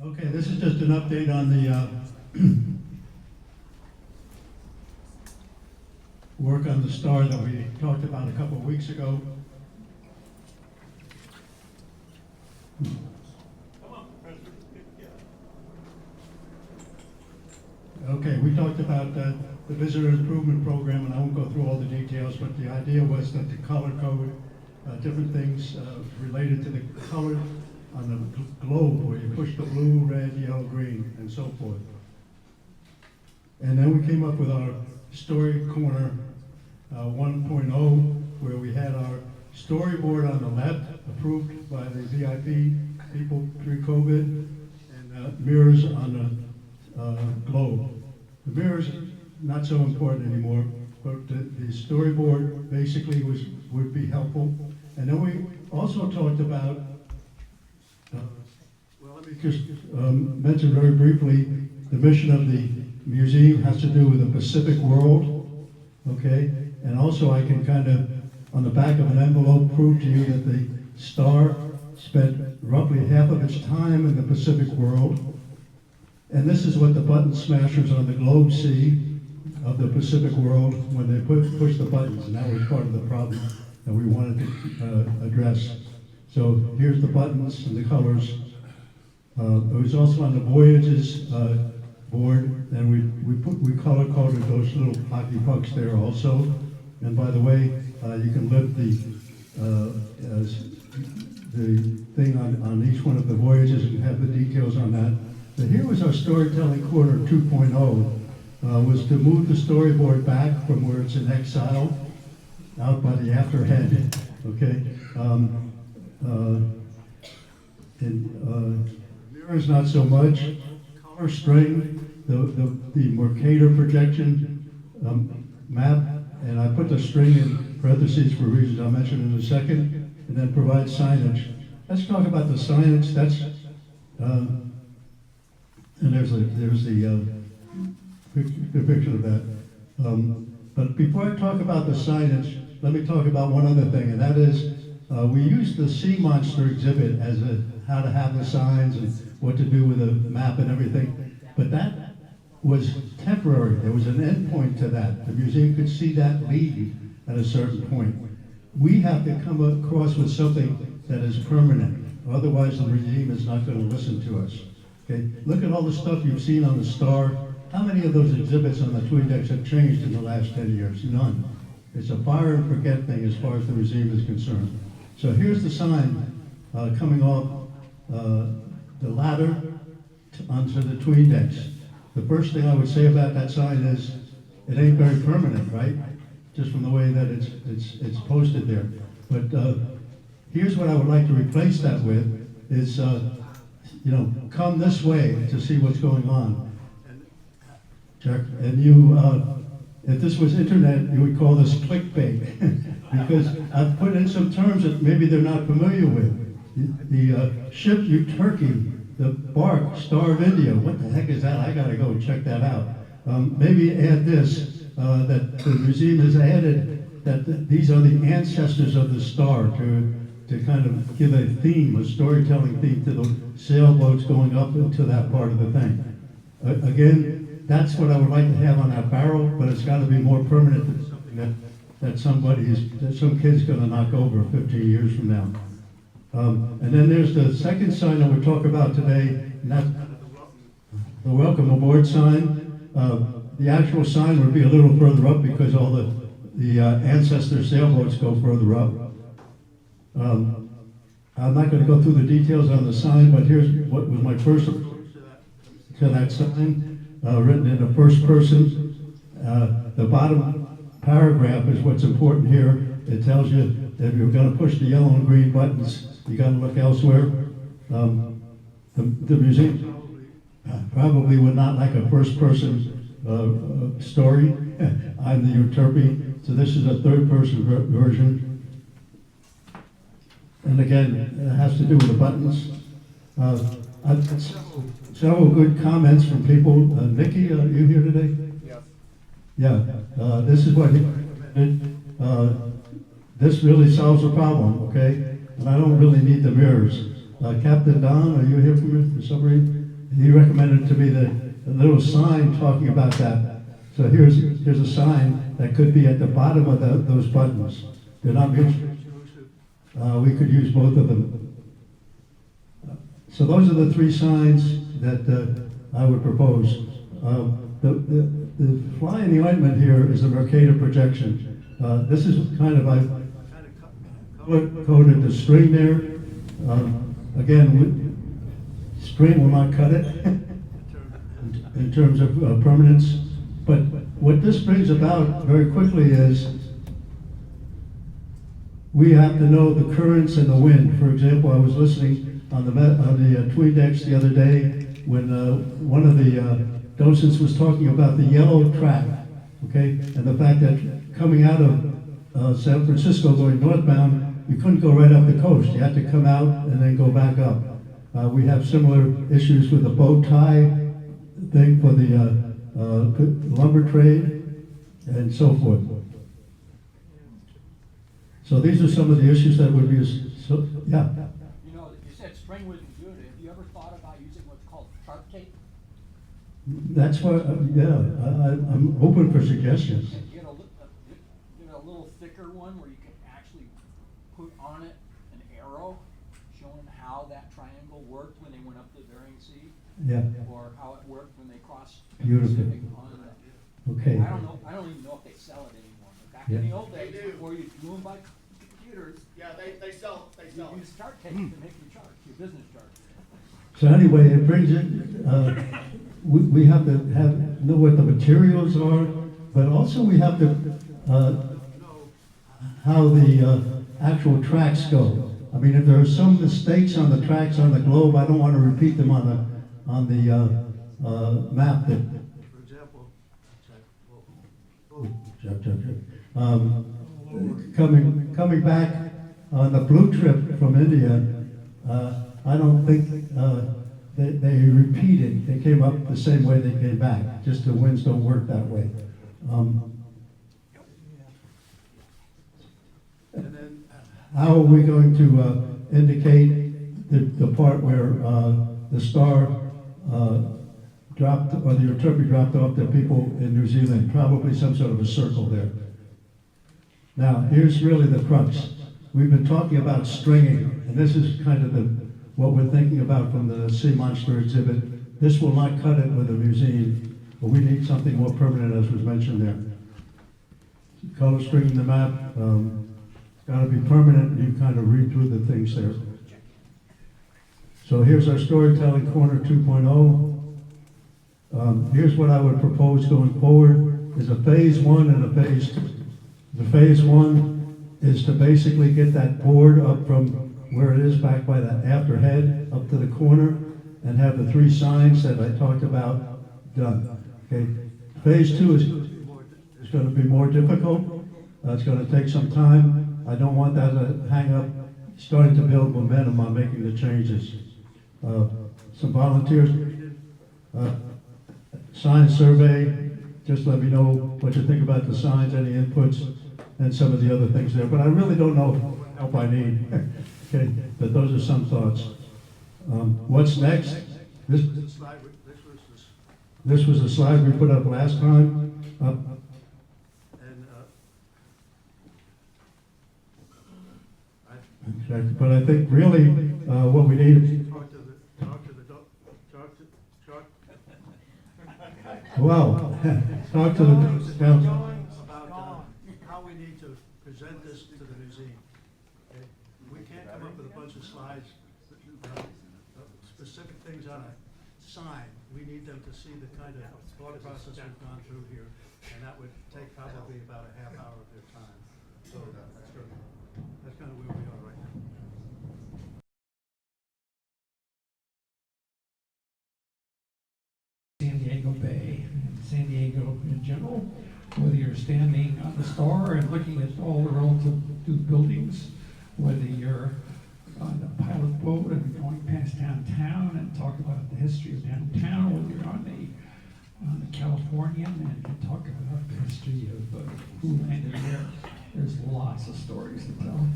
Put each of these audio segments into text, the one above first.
Okay, this is just an update on the work on the star that we talked about a couple of weeks ago. Okay, we talked about the visitor improvement program, and I won't go through all the details, but the idea was that the color code, different things related to the color on the globe, where you push the blue, red, yellow, green, and so forth. And then we came up with our Story Corner 1.0, where we had our storyboard on the left, approved by the VIP people pre-COVID, and mirrors on the globe. The mirrors are not so important anymore, but the storyboard basically would be helpful. And then we also talked about, well, let me just mention very briefly, the mission of the museum has to do with the Pacific world, okay? And also I can kind of, on the back of an envelope, prove to you that the star spent roughly half of its time in the Pacific world. And this is what the button smashers on the globe see of the Pacific world when they push the buttons, and that was part of the problem that we wanted to address. So here's the buttons and the colors. It was also on the Voyages board, and we color coded those little hockey pucks there also. And by the way, you can lift the thing on each one of the Voyages and have the details on that. But here was our Storytelling Corner 2.0, was to move the storyboard back from where it's in exile, out by the afterhead, okay? Mirrors not so much. Color string, the Mercator projection map, and I put the string in parentheses for reasons I'll mention in a second, and then provide signage. Let's talk about the signage. That's and there's the picture of that. But before I talk about the signage, let me talk about one other thing, and that is we used the Sea Monster exhibit as how to have the signs and what to do with the map and everything. But that was temporary. There was an end point to that. The museum could see that lead at a certain point. We have to come across with something that is permanent. Otherwise, the museum is not going to listen to us. Okay, look at all the stuff you've seen on the star. How many of those exhibits on the Twin Decks have changed in the last 10 years? None. It's a fire and forget thing as far as the museum is concerned. So here's the sign coming off the ladder onto the Twin Decks. The first thing I would say about that sign is it ain't very permanent, right? Just from the way that it's posted there. But here's what I would like to replace that with is come this way to see what's going on. Check. And you, if this was internet, you would call this clickbait because I've put in some terms that maybe they're not familiar with. The ship you turkey, the bark, Star of India. What the heck is that? I gotta go check that out. Maybe add this, that the museum has added that these are the ancestors of the star to kind of give a theme, a storytelling theme to the sailboats going up into that part of the thing. Again, that's what I would like to have on that barrel, but it's got to be more permanent than something that some kid's going to knock over 15 years from now. And then there's the second sign that we talk about today, and that's the welcome aboard sign. The actual sign would be a little further up because all the ancestor sailboats go further up. I'm not going to go through the details on the sign, but here's what was my first approach to that sign, written in the first person. The bottom paragraph is what's important here. It tells you that if you're going to push the yellow and green buttons, you got to look elsewhere. The museum probably would not like a first person story. I'm the interpreter, so this is a third person version. And again, it has to do with the buttons. I've got several good comments from people. Nikki, are you here today? Yes. Yeah, this is what he recommended. This really solves the problem, okay? And I don't really need the mirrors. Captain Don, are you here for submarine? he recommended to me the little sign talking about that. So here's a sign that could be at the bottom of those buttons. They're not mutually exclusive. We could use both of them. So those are the three signs that I would propose. The fly in the ointment here is the Mercator projection. This is kind of, I color-coded the string there. Again, string will not cut it in terms of permanence. But what this brings about very quickly is we have to know the currents and the wind. For example, I was listening on the Tweedex the other day when one of the docents was talking about the yellow track, okay, and the fact that coming out of San Francisco going northbound, you couldn't go right up the coast. You had to come out and then go back up. We have similar issues with the bow tie thing for the lumber trade and so forth. So these are some of the issues that would be, yeah. You know, you said string was good. Have you ever thought about using what's called sharp tape? That's what, I'm open for suggestions. Get a little thicker one where you can actually put on it an arrow showing how that triangle worked when they went up the Bering Sea. Yeah. Or how it worked when they crossed the Beautiful. Pacific on the, Okay. I don't even know if they sell it anymore. But back in the old days, before you do them by computers, Yeah, they sell you it. use chart tape to make your chart, your business chart. So anyway, it brings it, we have to know what the materials are, but also we have to know how the actual tracks go. I mean, if there are some mistakes on the tracks on the globe, I don't want to repeat them on the map that, for example, coming back on the blue trip from India, I don't think they repeated. They came up the same way they came back. Just the winds don't work that way. And then how are we going to indicate the part where the star dropped, or the Euterpe dropped off the people in New Zealand? Probably some sort of a circle there. Now, here's really the crux. We've been talking about stringing, and this is kind of what we're thinking about from the sea monster exhibit. This will not cut it with a museum, but we need something more permanent, as was mentioned there. Color stringing the map, it's got to be permanent. You kind of read through the things there. So here's our storytelling corner 2.0. Here's what I would propose going forward: is a phase one and a phase two. The phase one is to basically get that board up from where it is back by that after head up to the corner and have the three signs that I talked about done. Okay. Phase two is going to be more difficult. It's going to take some time. I don't want that to hang up, starting to build momentum on making the changes. Some volunteers needed. Sign survey. Just let me know what you think about the signs, any inputs, and some of the other things there. But I really don't know what help I need. Okay, but those are some thoughts. What's next? This was the slide we put up last time. But I think really what we need is talk to the about how we need to present this to the museum. Okay? We can't come up with a bunch of slides, specific things on a sign. We need them to see the kind of thought process we've gone through here, and that would take probably about a half hour of their time. So that's kind of where we are right now. San Diego Bay and San Diego in general, whether you're standing on the star and looking at all the relative buildings, whether you're on the pilot boat and going past downtown and talk about the history of downtown, whether you're on the Californian and talk about the history of who landed there. There's lots of stories to tell.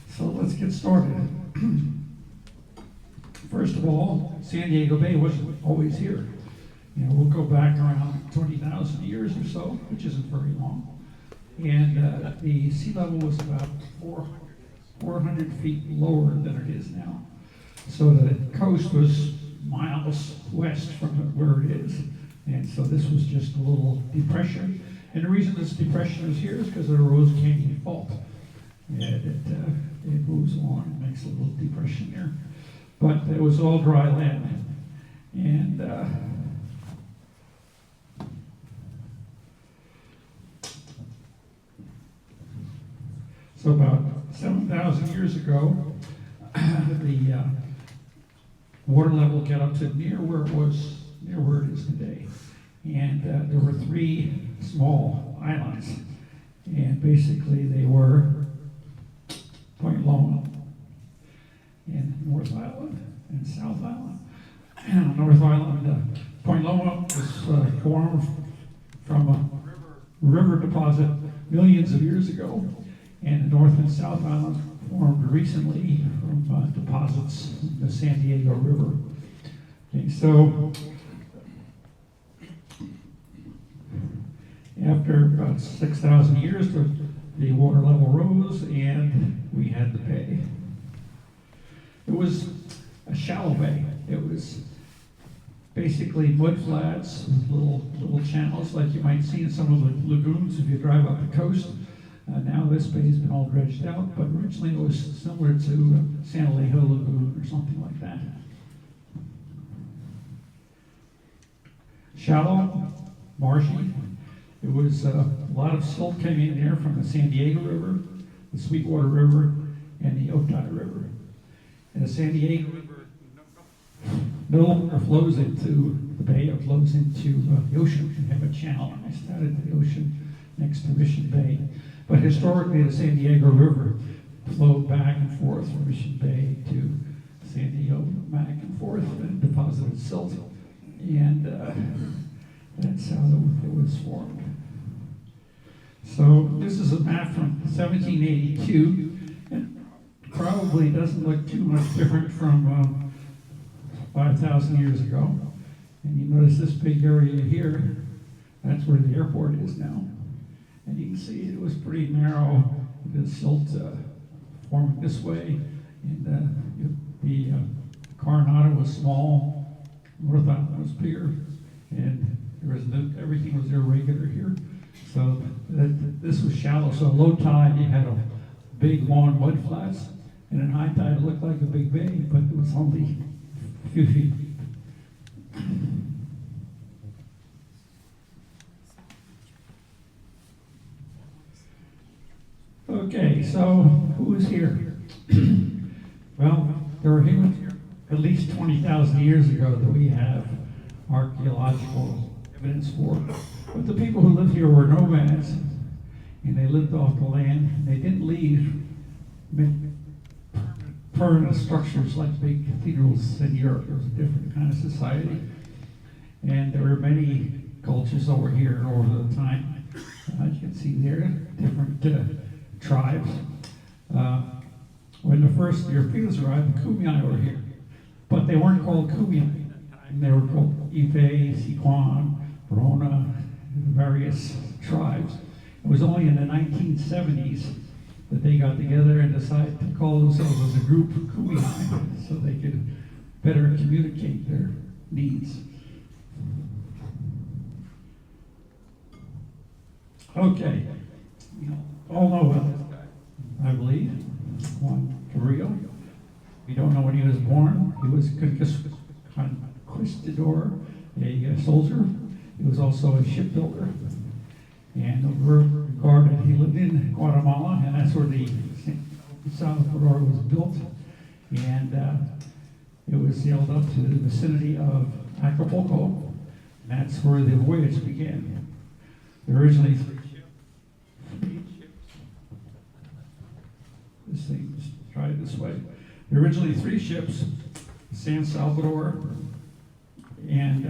So let's get started. First of all, San Diego Bay wasn't always here. You know, we'll go back around 20,000 years or so, which isn't very long. And the sea level was about 400 feet lower than it is now. So the coast was miles west from where it is. And so this was just a little depression. And the reason this depression is here is because of the Rose Canyon Fault. And it moves along and makes a little depression there. But it was all dry land. And so about 7,000 years ago, the water level got up to near where it is today. And there were 3 small islands. And basically they were Point Loma and North Island and South Island. And on North Island, Point Loma was formed from a river deposit millions of years ago. And the North and South Island formed recently from deposits in the San Diego River. Okay, so after about 6,000 years, the water level rose and we had the bay. It was a shallow bay. It was basically mud flats with little channels like you might see in some of the lagoons if you drive up the coast. Now this bay's been all dredged out, but originally it was similar to San Alejo Lagoon or something like that. Shallow, marshy. It was a lot of silt came in there from the San Diego River, the Sweetwater River, and the Otay River. And the San Diego River no longer flows into the bay, it flows into the ocean. We have a channel on the side of the ocean next to Mission Bay. But historically, the San Diego River flowed back and forth from Mission Bay to San Diego, back and forth, and deposited silt. And that's how it was formed. So this is a map from 1782, and probably doesn't look too much different from 5,000 years ago. And you notice this big area here, that's where the airport is now. And you can see it was pretty narrow, the silt forming this way, and the Coronado was small, North Island was bigger, and everything was irregular here. So this was shallow. So low tide, you had a big long mud flats, and at high tide it looked like a big bay, but it was only a few feet deep. Okay, so who is here? Well, there were humans here at least 20,000 years ago that we have archaeological evidence for. But the people who lived here were nomads, and they lived off the land. They didn't leave permanent structures like big cathedrals in Europe. It was a different kind of society. And there were many cultures over here over the time. You can see there, different tribes. When the first Europeans arrived, the Kumeyaay were here. But they weren't called Kumeyaay. They were called Ife, Siquan, Verona, various tribes. It was only in the 1970s that they got together and decided to call themselves as a group Kumeyaay so they could better communicate their needs. Okay, you all know about this guy, I believe, Juan Carrillo. We don't know when he was born. He was conquistador, a soldier. He was also a shipbuilder. And we're regarded, he lived in Guatemala, and that's where the Salvador was built. And it was sailed up to the vicinity of Acapulco, and that's where the voyage began. There were originally 3 ships. This thing, just try it this way. There were originally 3 ships, San Salvador, and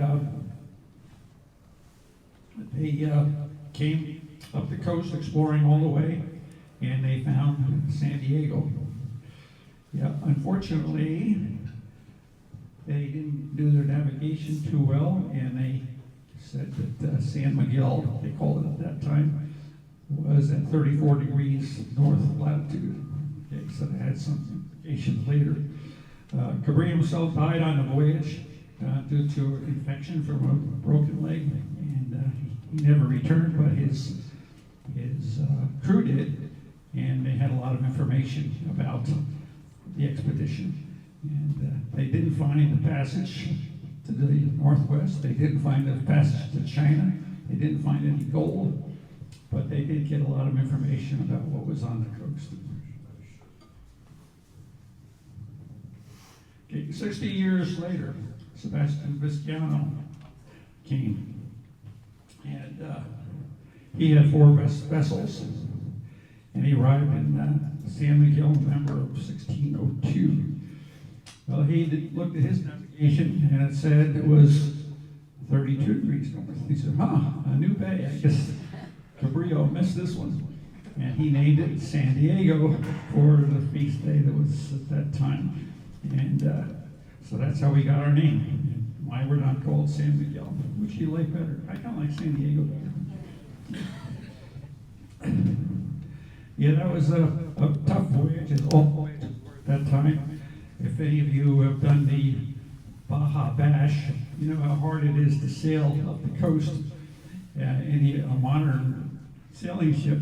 they came up the coast exploring all the way, and they found San Diego. Yeah, unfortunately, they didn't do their navigation too well, and they said that San Miguel, they called it at that time, was at 34 degrees north latitude. Okay, so they had some implications later. Cabrillo himself died on the voyage due to an infection from a broken leg, and he never returned, but his crew did, and they had a lot of information about the expedition. And they didn't find the passage to the northwest. They didn't find the passage to China. They didn't find any gold, but they did get a lot of information about what was on the coast. Okay, 60 years later, Sebastian Vizcaino came, and he had 4 vessels, and he arrived in San Miguel in November of 1602. Well, he looked at his navigation, and it said it was 32 degrees north. He said, a new bay. I guess Cabrillo missed this one. And he named it San Diego for the feast day that was at that time. And so that's how we got our name. And why we're not called San Miguel. Which do you like better? I kind of like San Diego better. Yeah, that was a tough voyage. It's all voyages at that time. If any of you have done the Baja Bash, you know how hard it is to sail up the coast in a modern sailing ship.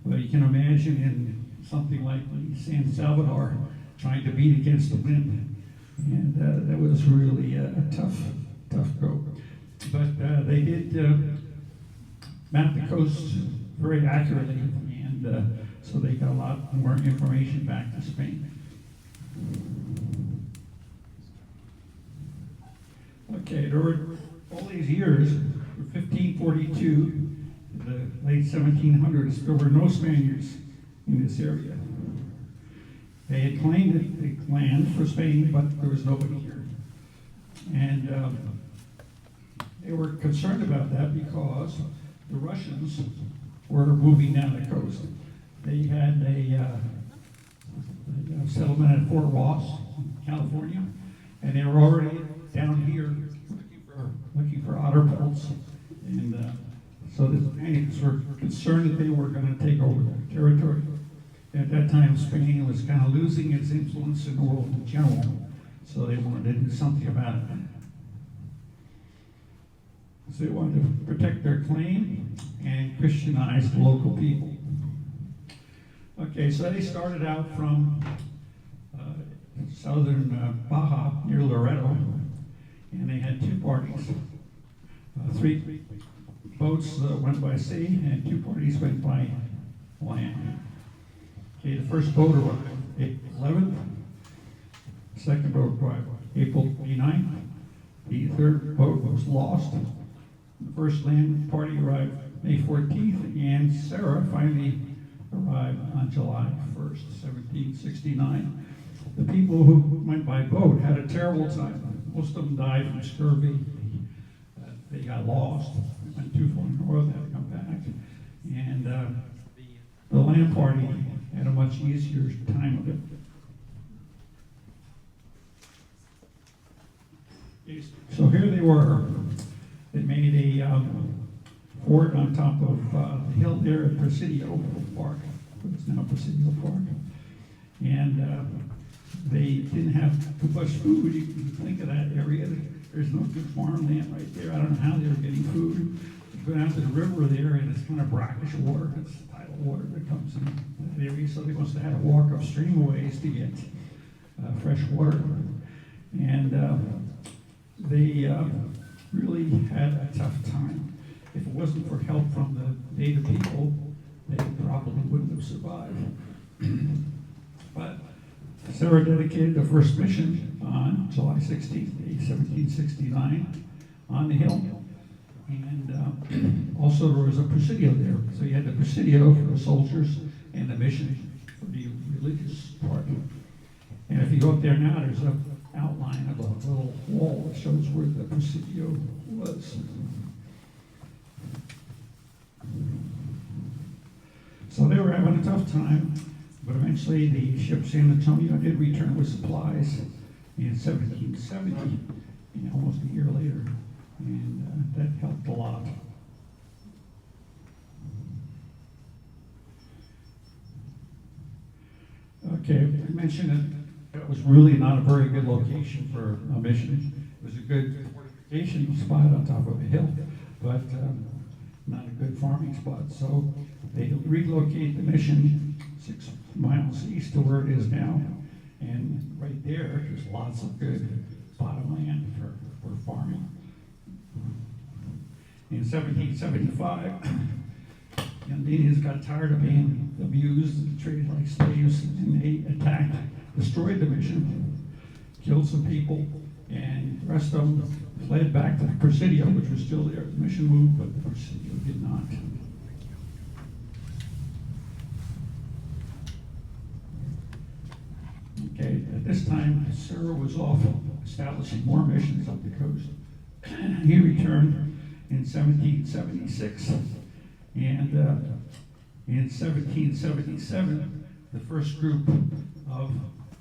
Well, you can imagine in something like the San Salvador trying to beat against the wind. And that was really a tough go. But they did map the coast very accurately, and so they got a lot more information back to Spain. Okay, there were all these years, from 1542 to the late 1700s, there were no Spaniards in this area. They had claimed land for Spain, but there was nobody here. And they were concerned about that because the Russians were moving down the coast. They had a settlement at Fort Ross, California, and they were already down here looking for otter pelts. And so the Spaniards were concerned that they were going to take over their territory. At that time, Spain was kind of losing its influence in the world in general, so they wanted to do something about it. So they wanted to protect their claim and Christianize the local people. Okay, so they started out from southern Baja near Loreto, and they had 2 parties. 3 boats went by sea, and 2 parties went by land. Okay, the first boat arrived April 11th, the second boat arrived April 29th, the third boat was lost. The first land party arrived May 14th, and Sarah finally arrived on July 1st, 1769. The people who went by boat had a terrible time. Most of them died from scurvy. They got lost, went too far north, had to come back. And the land party had a much easier time of it. So here they were. They made a fort on top of the hill there at Presidio Park. It's now Presidio Park. And they didn't have too much food. You can think of that area. There's no good farmland right there. I don't know how they were getting food. You go down to the river there, and it's kind of brackish water. It's tidal water that comes in that area. So they must have had to walk upstream a ways to get fresh water. And they really had a tough time. If it wasn't for help from the native people, they probably wouldn't have survived. But Sarah dedicated the first mission on July 16th, 1769, on the hill. And also there was a presidio there. So you had the presidio for the soldiers and the mission for the religious part. And if you go up there now, there's an outline of a little wall that shows where the presidio was. So they were having a tough time, but eventually the ship San Antonio did return with supplies, in 1770, and almost a year later, and that helped a lot. Okay, I mentioned it was really not a very good location for a mission. It was a good fortification spot on top of a hill, but not a good farming spot. So they relocated the mission 6 miles east to where it is now. And right there's lots of good bottom land for farming. In 1775, the Indians got tired of being abused and treated like slaves, and they attacked, destroyed the mission, killed some people, and the rest of them fled back to the Presidio, which was still there. The mission moved, but the Presidio did not. Okay, at this time, Sir was off establishing more missions up the coast. He returned in 1776, and in 1777, the first group of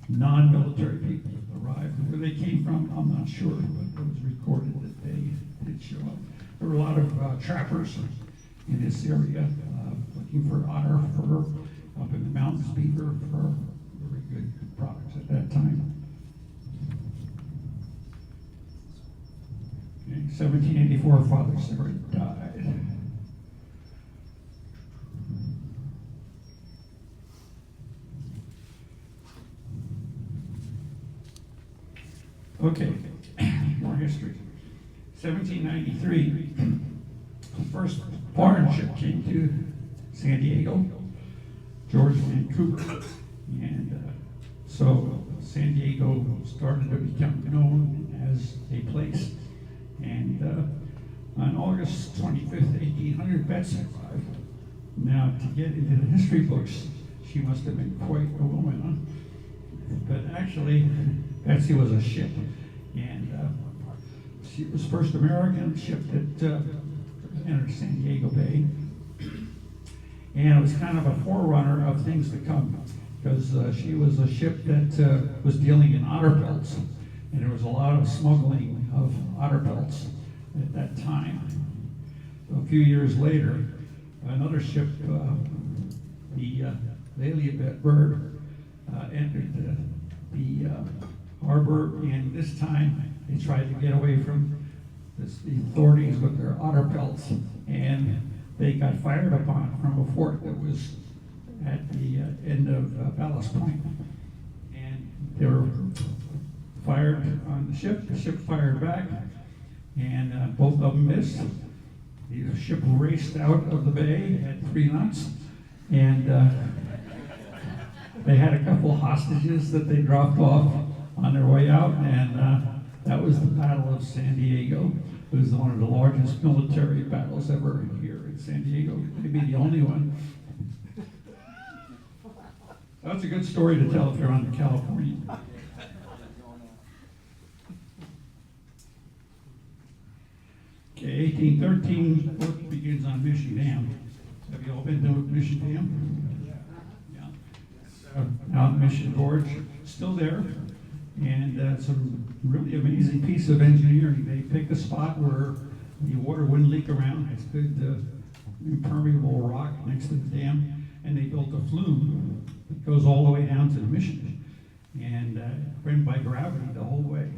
non-military people arrived. Where they came from, I'm not sure, but it was recorded that they did show up. There were a lot of trappers in this area looking for otter fur up in the mountains, beaver fur, very good products at that time. Okay, 1784, Father Sarah died. Okay, more history. 1793, the first foreign ship came to San Diego, George Vancouver, and so San Diego started to become known as a place. And on August 25th, 1800, Betsy arrived. Now, to get into the history books, she must have been quite a woman, huh? But actually, Betsy was a ship, and she was the first American ship that entered San Diego Bay. And it was kind of a forerunner of things to come, because she was a ship that was dealing in otter pelts, and there was a lot of smuggling of otter pelts at that time. So a few years later, another ship, the Lilibet Bird, entered the harbor, and this time they tried to get away from the authorities with their otter pelts, and they got fired upon from a fort that was at the end of Ballast Point. And they were fired on the ship fired back, and both of them missed. The ship raced out of the bay at 3 knots, and they had a couple hostages that they dropped off on their way out, and that was the Battle of San Diego. It was one of the largest military battles ever here in San Diego, maybe the only one. That's a good story to tell if you're on the California. Okay, 1813, work begins on Mission Dam. Have you all been to Mission Dam? Yeah. Out in Mission Gorge, still there. And it's a really amazing piece of engineering. They picked a spot where the water wouldn't leak around. It's good impermeable rock next to the dam. And they built a flume that goes all the way down to the Mission. And ran by gravity the whole way.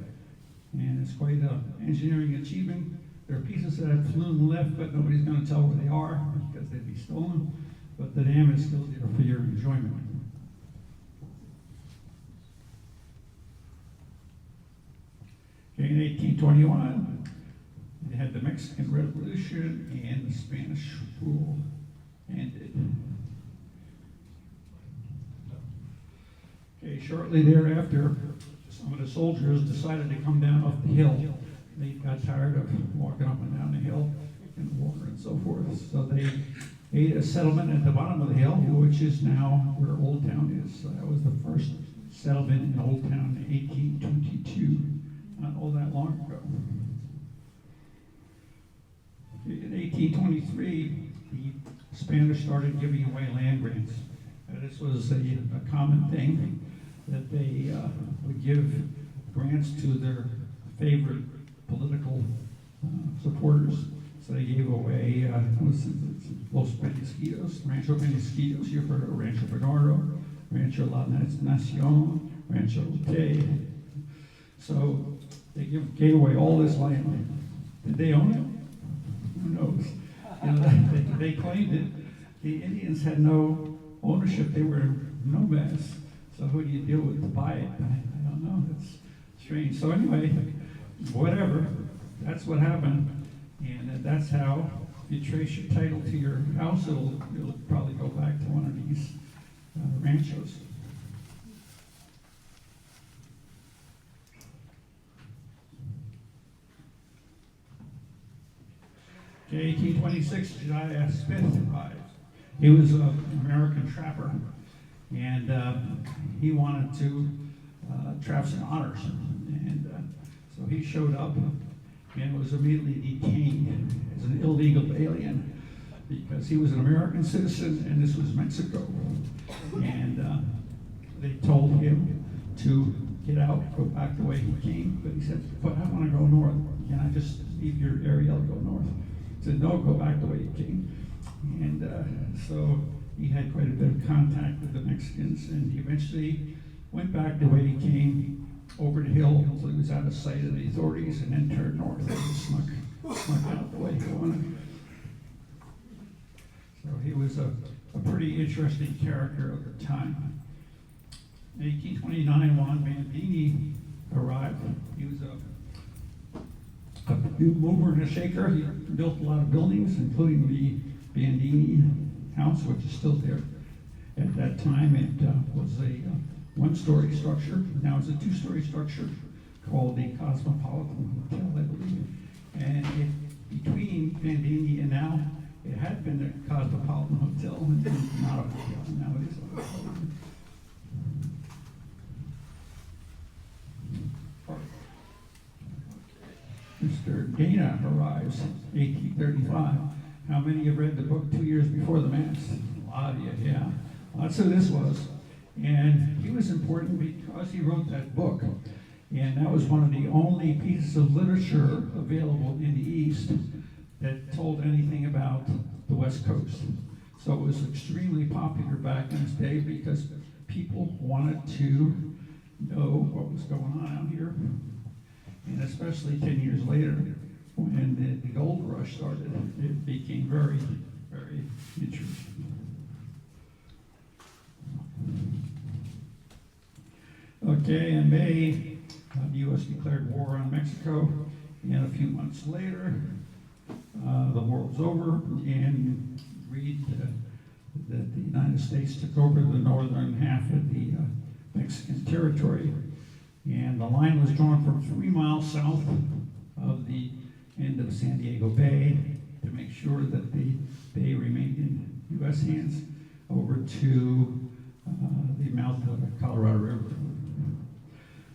And it's quite an engineering achievement. There are pieces of that flume left, but nobody's going to tell where they are because they'd be stolen. But the dam is still there for your enjoyment. Okay, in 1821, they had the Mexican Revolution and the Spanish rule ended. Okay, shortly thereafter, some of the soldiers decided to come down off the hill. They got tired of walking up and down the hill in the water and so forth. So they made a settlement at the bottom of the hill, which is now where Old Town is. So that was the first settlement in Old Town in 1822, not all that long ago. In 1823, the Spanish started giving away land grants. This was a common thing that they would give grants to their favorite political supporters. So they gave away Los Penasquitos, Rancho Penasquitos, you've heard of Rancho Bernardo, Rancho La Nacion, Rancho Te. So they gave away all this land. Did they own it? Who knows? You know, they claimed it. The Indians had no ownership. They were nomads. So who do you deal with to buy it? I don't know. It's strange. So anyway, whatever. That's what happened. And that's how you trace your title to your house. It'll probably go back to one of these ranchos. Okay, 1826, Jediah Smith arrived. He was an American trapper, and he wanted to trap some otters. And so he showed up and was immediately detained as an illegal alien because he was an American citizen and this was Mexico. And they told him to get out, go back the way he came, but he said, but I want to go north. Can I just leave your area, I'll go north? He said, no, go back the way you came. And so he had quite a bit of contact with the Mexicans, and he eventually went back the way he came, over the hill until he was out of sight of the authorities, and then turned north and snuck out the way he wanted. So he was a pretty interesting character of the time. In 1829, Juan Bandini arrived. He was a mover and a shaker. He built a lot of buildings, including the Bandini house, which is still there. At that time, it was a one-story structure. Now it's a two-story structure called the Cosmopolitan Hotel, I believe. And between Bandini and now, it had been the Cosmopolitan Hotel, and not a hotel. Now it is a hotel. Mr. Dana arrives, 1835. How many have read the book 2 years before the Mass? A lot of you, yeah. That's who this was. And he was important because he wrote that book. And that was one of the only pieces of literature available in the East that told anything about the West Coast. So it was extremely popular back in his day because people wanted to know what was going on out here. And especially 10 years later, when the gold rush started, it became very, very interesting. Okay, in May, the U.S. declared war on Mexico, and a few months later, the war was over, and agreed that the United States took over the northern half of the Mexican territory. And the line was drawn from 3 miles south of the end of San Diego Bay to make sure that the bay remained in U.S. hands over to the mouth of the Colorado River.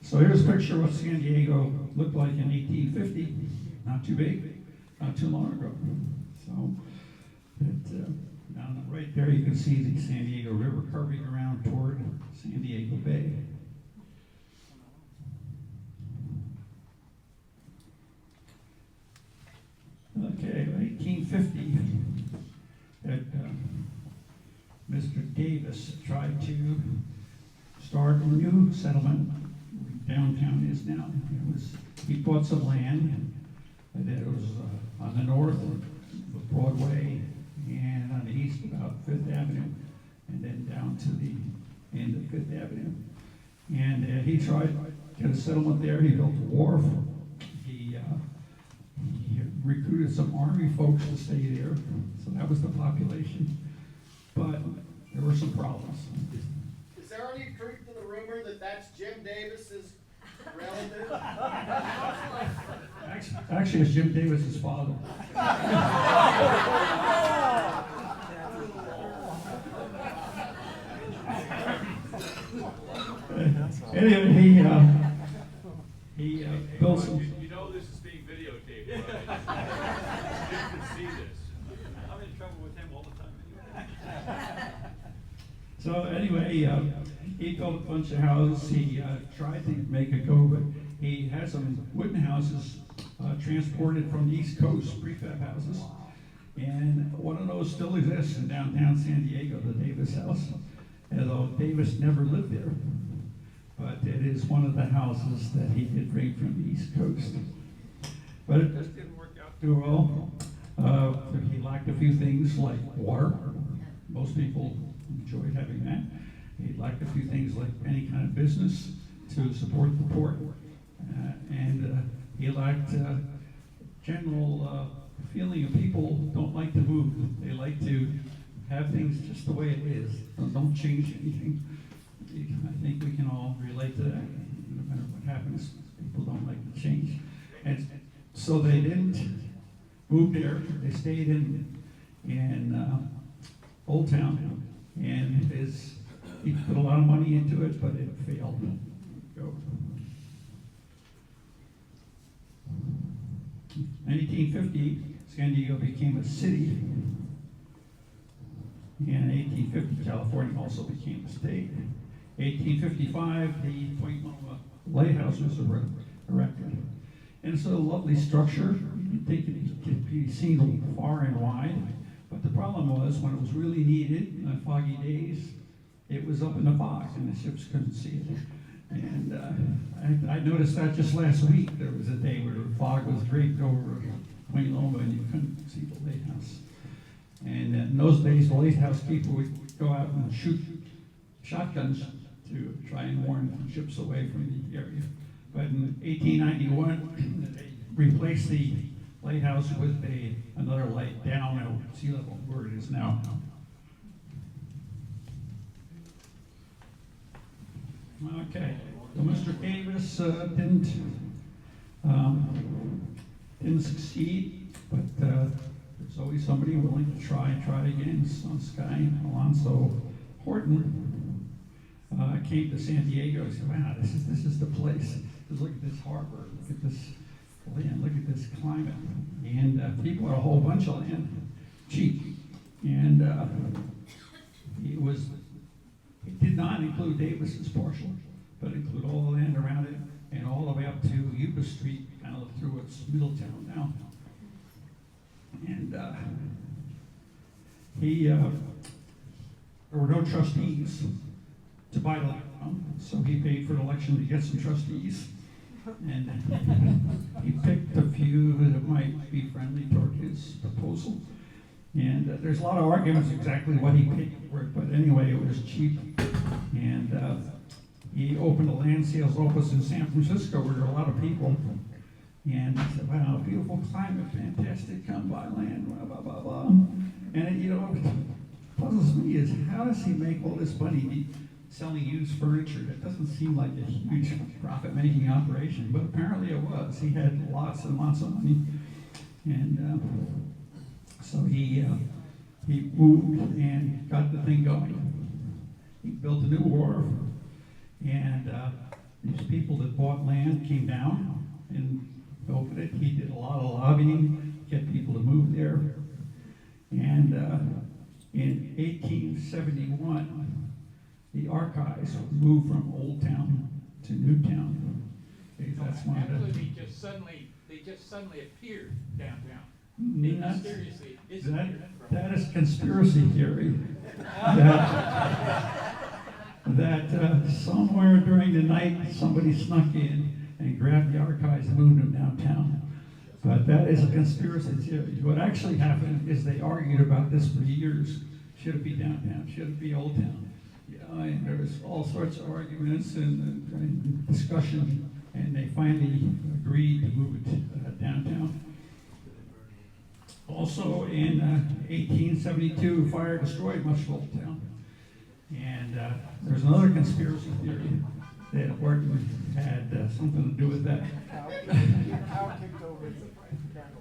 So here's a picture of what San Diego looked like in 1850. Not too big, not too long ago. So down right there you can see the San Diego River curving around toward San Diego Bay. Okay, 1850, Mr. Davis tried to start a new settlement where downtown is now. He bought some land that was on the north of Broadway and on the east about Fifth Avenue, and then down to the end of Fifth Avenue. And he tried to get a settlement there. He built a wharf. He recruited some army folks to stay there, so that was the population. But there were some problems. Is there any truth to the rumor that that's Jim Davis's relative? Actually, it's Jim Davis's father. Anyway, he built some. You know this is being videotaped, right? You can see this. I'm in trouble with him all the time anyway. So anyway, he built a bunch of houses. He tried to make a go, but he had some wooden houses transported from the East Coast, prefab houses. And one of those still exists in downtown San Diego, the Davis House, although Davis never lived there. But it is one of the houses that he did bring from the East Coast. But it just didn't work out too well. He lacked a few things like water. Most people enjoyed having that. He lacked a few things like any kind of business to support the port. And he lacked general feeling of people don't like to move. They like to have things just the way it is. Don't change anything. I think we can all relate to that. No matter what happens, people don't like to change. And so they didn't move there. They stayed in Old Town, and he put a lot of money into it, but it failed. Go. In 1850, San Diego became a city. In 1850, California also became a state. 1855, the Point Loma Lighthouse was erected. And it's a lovely structure. You'd think it could be seen far and wide. But the problem was, when it was really needed on foggy days, it was up in the fog and the ships couldn't see it. And I noticed that just last week. There was a day where the fog was draped over Point Loma and you couldn't see the lighthouse. And in those days, the lighthouse keeper would go out and shoot shotguns to try and warn ships away from the area. But in 1891, they replaced the lighthouse with another light down at sea level, where it is now. Okay, so Mr. Davis didn't succeed, but there's always somebody willing to try again. Son Sky Alonso Horton came to San Diego. He said, "Wow, this is the place. Just look at this harbor. Look at this land. Look at this climate." And he bought a whole bunch of land, cheap, and it did not include Davis's partial, but include all the land around it and all the way up to Yuba Street, kind of through its Middletown now. And there were no trustees to buy the land, so he paid for an election to get some trustees. And he picked a few that might be friendly toward his proposal. And there's a lot of arguments exactly what he paid for it, but anyway, it was cheap. And he opened a land sales office in San Francisco where there were a lot of people. And he said, "Wow, beautiful climate, fantastic, come buy land, blah, blah, blah, blah." And what puzzles me is, how does he make all this money selling used furniture? That doesn't seem like a huge profit-making operation, but apparently it was. He had lots and lots of money. And so he moved and got the thing going. He built a new wharf, and these people that bought land came down and opened it. He did a lot of lobbying, get people to move there. And in 1871, the archives moved from Old Town to New Town. Okay, that's one of the... Actually, they just suddenly appeared downtown. Mysteriously That is conspiracy theory. that somewhere during the night somebody snuck in and grabbed the archives and moved them downtown. But that is a conspiracy theory. What actually happened is they argued about this for years. Should it be downtown? Should it be Old Town? And there was all sorts of arguments and discussion, and they finally agreed to move it downtown. Also in 1872, fire destroyed much of Old Town. And there's another conspiracy theory that Horton had something to do with that.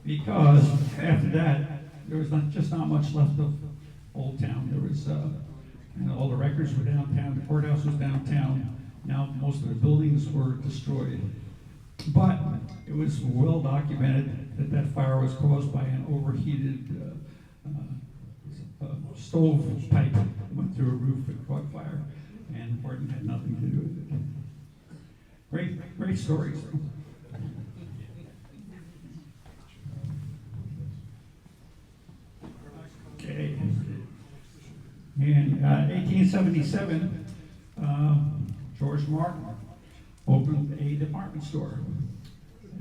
Because after that, there was not much left of Old Town. There was, all the records were downtown, the courthouse was downtown. Now most of the buildings were destroyed. But it was well documented that fire was caused by an overheated stove pipe that went through a roof and caught fire, and Horton had nothing to do with it. Great stories. Okay. In 1877, George Martin opened a department store.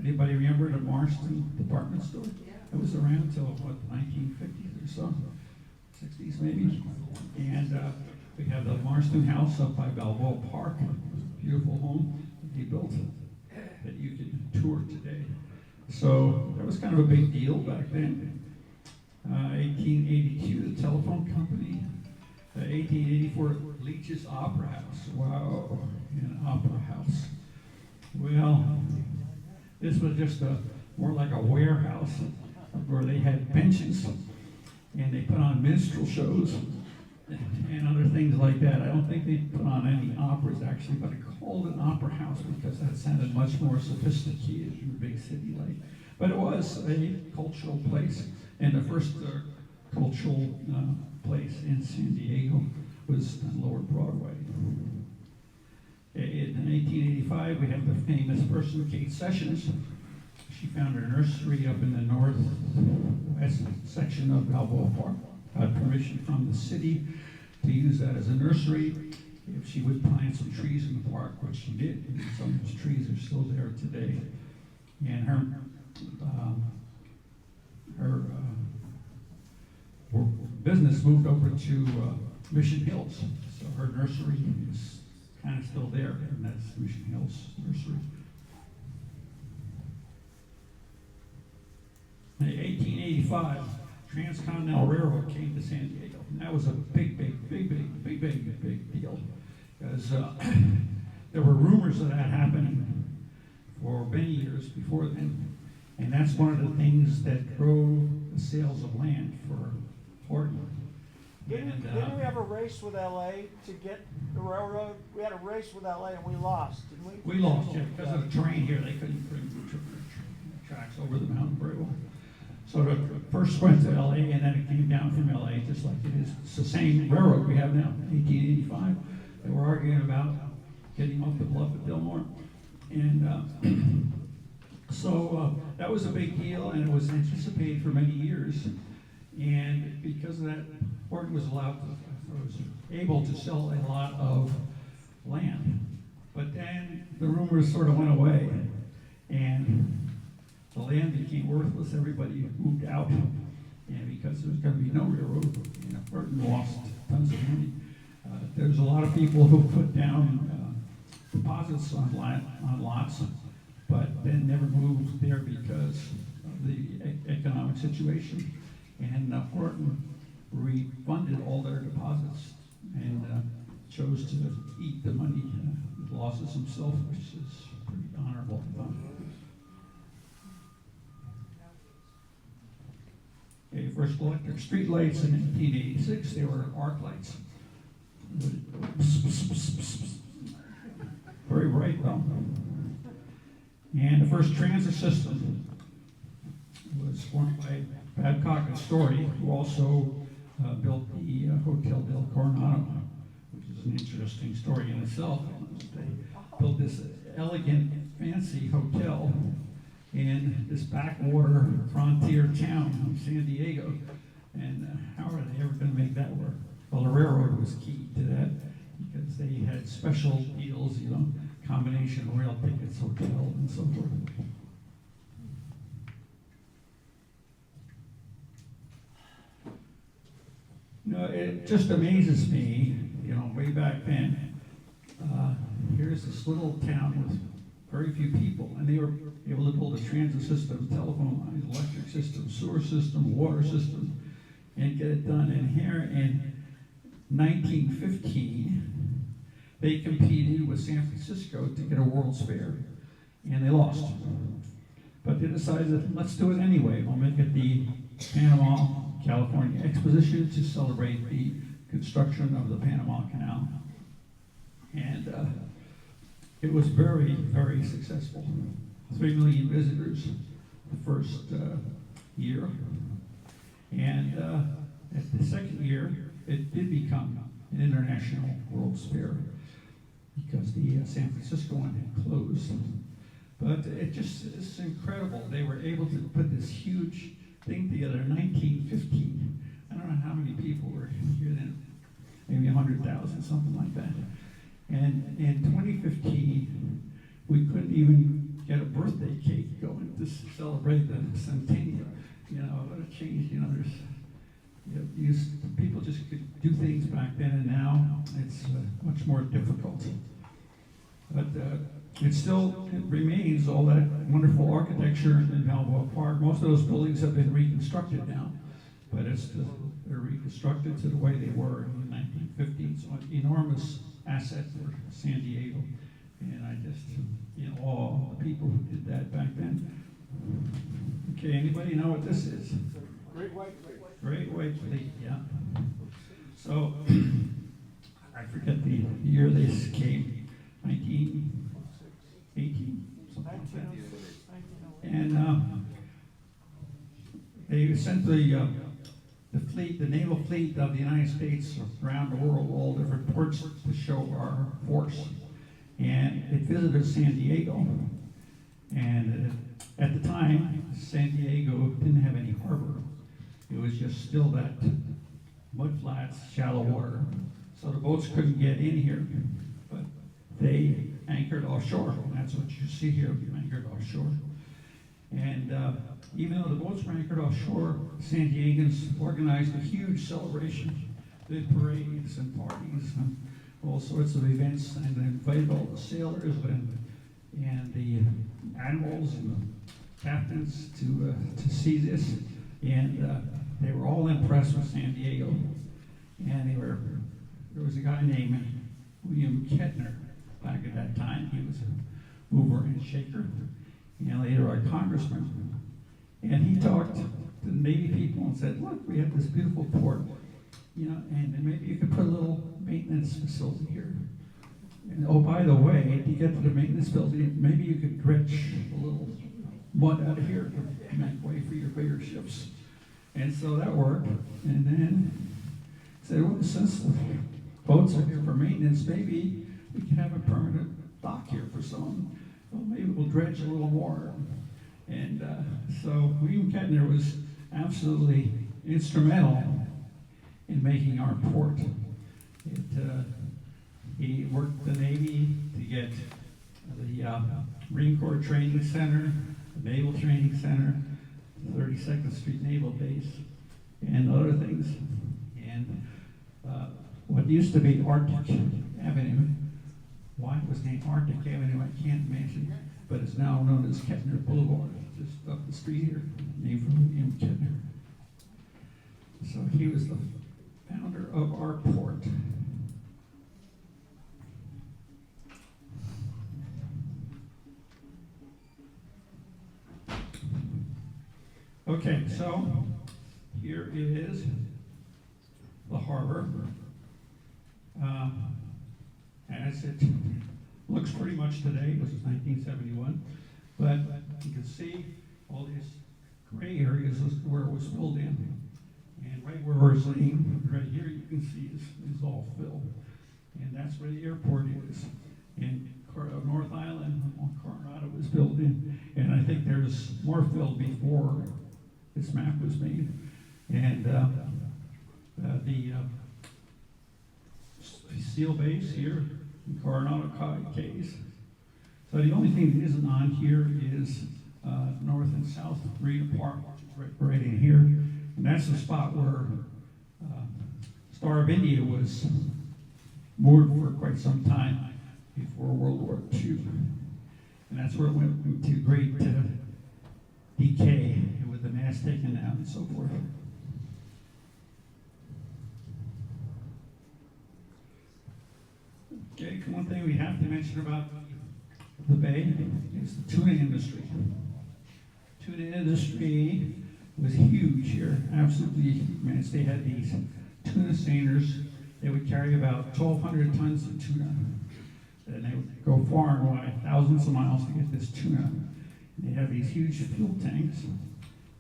Anybody remember the Marston department store? It was around until, what, the 1950s or so, 60s maybe. And we have the Marston House up by Balboa Park, beautiful home that he built that you can tour today. So that was kind of a big deal back then. 1882, the telephone company. 1884, Leach's Opera House. Wow, an opera house. Well, this was just more like a warehouse where they had benches and they put on minstrel shows and other things like that. I don't think they put on any operas actually, but I called it an opera house because that sounded much more sophisticated in a big city like. But it was a cultural place, and the first cultural place in San Diego was on Lower Broadway. In 1885, we have the famous person, Kate Sessions. She founded a nursery up in the northwest section of Balboa Park. Got permission from the city to use that as a nursery. If she would plant some trees in the park, which she did, and some of those trees are still there today. And her business moved over to Mission Hills, so her nursery is kind of still there, and that's Mission Hills Nursery. In 1885, Transcontinental Railroad came to San Diego, and that was a big deal, because there were rumors of that happening for many years before then, and that's one of the things that drove the sales of land for Horton. Didn't we have a race with LA to get the railroad? We had a race with LA and we lost, didn't we? We lost, yeah, because of the terrain here. They couldn't bring the tracks over the mountain very well. So the first went to LA, and then it came down from LA, just like it is. It's the same railroad we have now, 1885. They were arguing about getting off the bluff at Del Mar. And so that was a big deal, and it was anticipated for many years. And because of that, Horton was able to sell a lot of land. But then the rumors sort of went away, and the land became worthless. Everybody moved out, and because there was going to be no railroad, Horton lost tons of money. There's a lot of people who put down deposits on lots, but then never moved there because of the economic situation. And Horton refunded all their deposits and chose to eat the money, losses himself, which is pretty honorable. Okay, first electric street lights in 1886, they were arc lights. Very bright though. And the first transit system was formed by Babcock and Story, who also built the Hotel del Coronado, which is an interesting story in itself. They built this elegant, fancy hotel in this backwater frontier town of San Diego. And how are they ever going to make that work? Well, the railroad was key to that because they had special deals, combination rail tickets, hotel, and so forth. It just amazes me, way back then, here's this little town with very few people, and they were able to build a transit system, telephone lines, electric system, sewer system, water system, and get it done. And here in 1915, they competed with San Francisco to get a World's Fair, and they lost. But they decided, let's do it anyway. We'll make it the Panama, California Exposition to celebrate the construction of the Panama Canal. And it was very, very successful. 3 million visitors the first year. And at the second year, it did become an international World's Fair. because the San Francisco one had closed. But it's incredible. They were able to put this huge thing together in 1915. I don't know how many people were here then, maybe 100,000, something like that. And in 2015, we couldn't even get a birthday cake going to celebrate the centennial. You know, what a change. You know, people just could do things back then, and now it's much more difficult. But it remains all that wonderful architecture in Balboa Park. Most of those buildings have been reconstructed now, but they're reconstructed to the way they were in the 1950s. So an enormous asset for San Diego, and I just in awe of the people who did that back then. Okay, anybody know what this is? Great White Fleet. Great White Fleet, yeah. So I forget the year this came, 1918, something like that. 1906, 1908. And they sent the fleet, the naval fleet of the United States around the world, all different ports to show our force. And it visited San Diego. And at the time, San Diego didn't have any harbor. It was just still that mud flats, shallow water. So the boats couldn't get in here. But they anchored offshore. And that's what you see here, anchored offshore. And even though the boats were anchored offshore, San Diegans organized a huge celebration, did parades and parties and all sorts of events, and invited all the sailors and the admirals and the captains to see this. And they were all impressed with San Diego. And there was a guy named William Kettner back at that time. He was a mover and shaker, and later our congressman. And he talked to the Navy people and said, look, we have this beautiful port, you know, and maybe you could put a little maintenance facility here. And oh, by the way, to get to the maintenance building, maybe you could dredge a little mud out of here to make way for your bigger ships. And so that worked. And then he said, well, since the boats are here for maintenance, maybe we can have a permanent dock here for some. Well, maybe we'll dredge a little more. And so William Kettner was absolutely instrumental in making our port. He worked the Navy to get the Marine Corps Training Center, the Naval Training Center, the 32nd Street Naval Base, and other things. And what used to be Arctic Avenue, why it was named Arctic Avenue, I can't mention, but it's now known as Kettner Boulevard, just up the street here, named for William Kettner. So he was the founder of our port. Okay, so here is the harbor. As it looks pretty much today, this is 1971, but you can see all these gray areas is where it was filled in. And right where we're sitting, right here, you can see is all filled. And that's where the airport is. And North Island on Coronado was built in. And I think there's more filled before this map was made. And the steel base here in Coronado Cays. So the only thing that isn't on here is North and South Marina Park, right in here. And that's the spot where Star of India was moored for quite some time before World War II. And that's where it went into great decay with the mast taken out and so forth. Okay, one thing we have to mention about the bay is the tuna industry. Tuna industry was huge here, absolutely immense. They had these tuna seiners. They would carry about 1,200 tons of tuna. And they would go far and wide, thousands of miles to get this tuna. And they have these huge fuel tanks,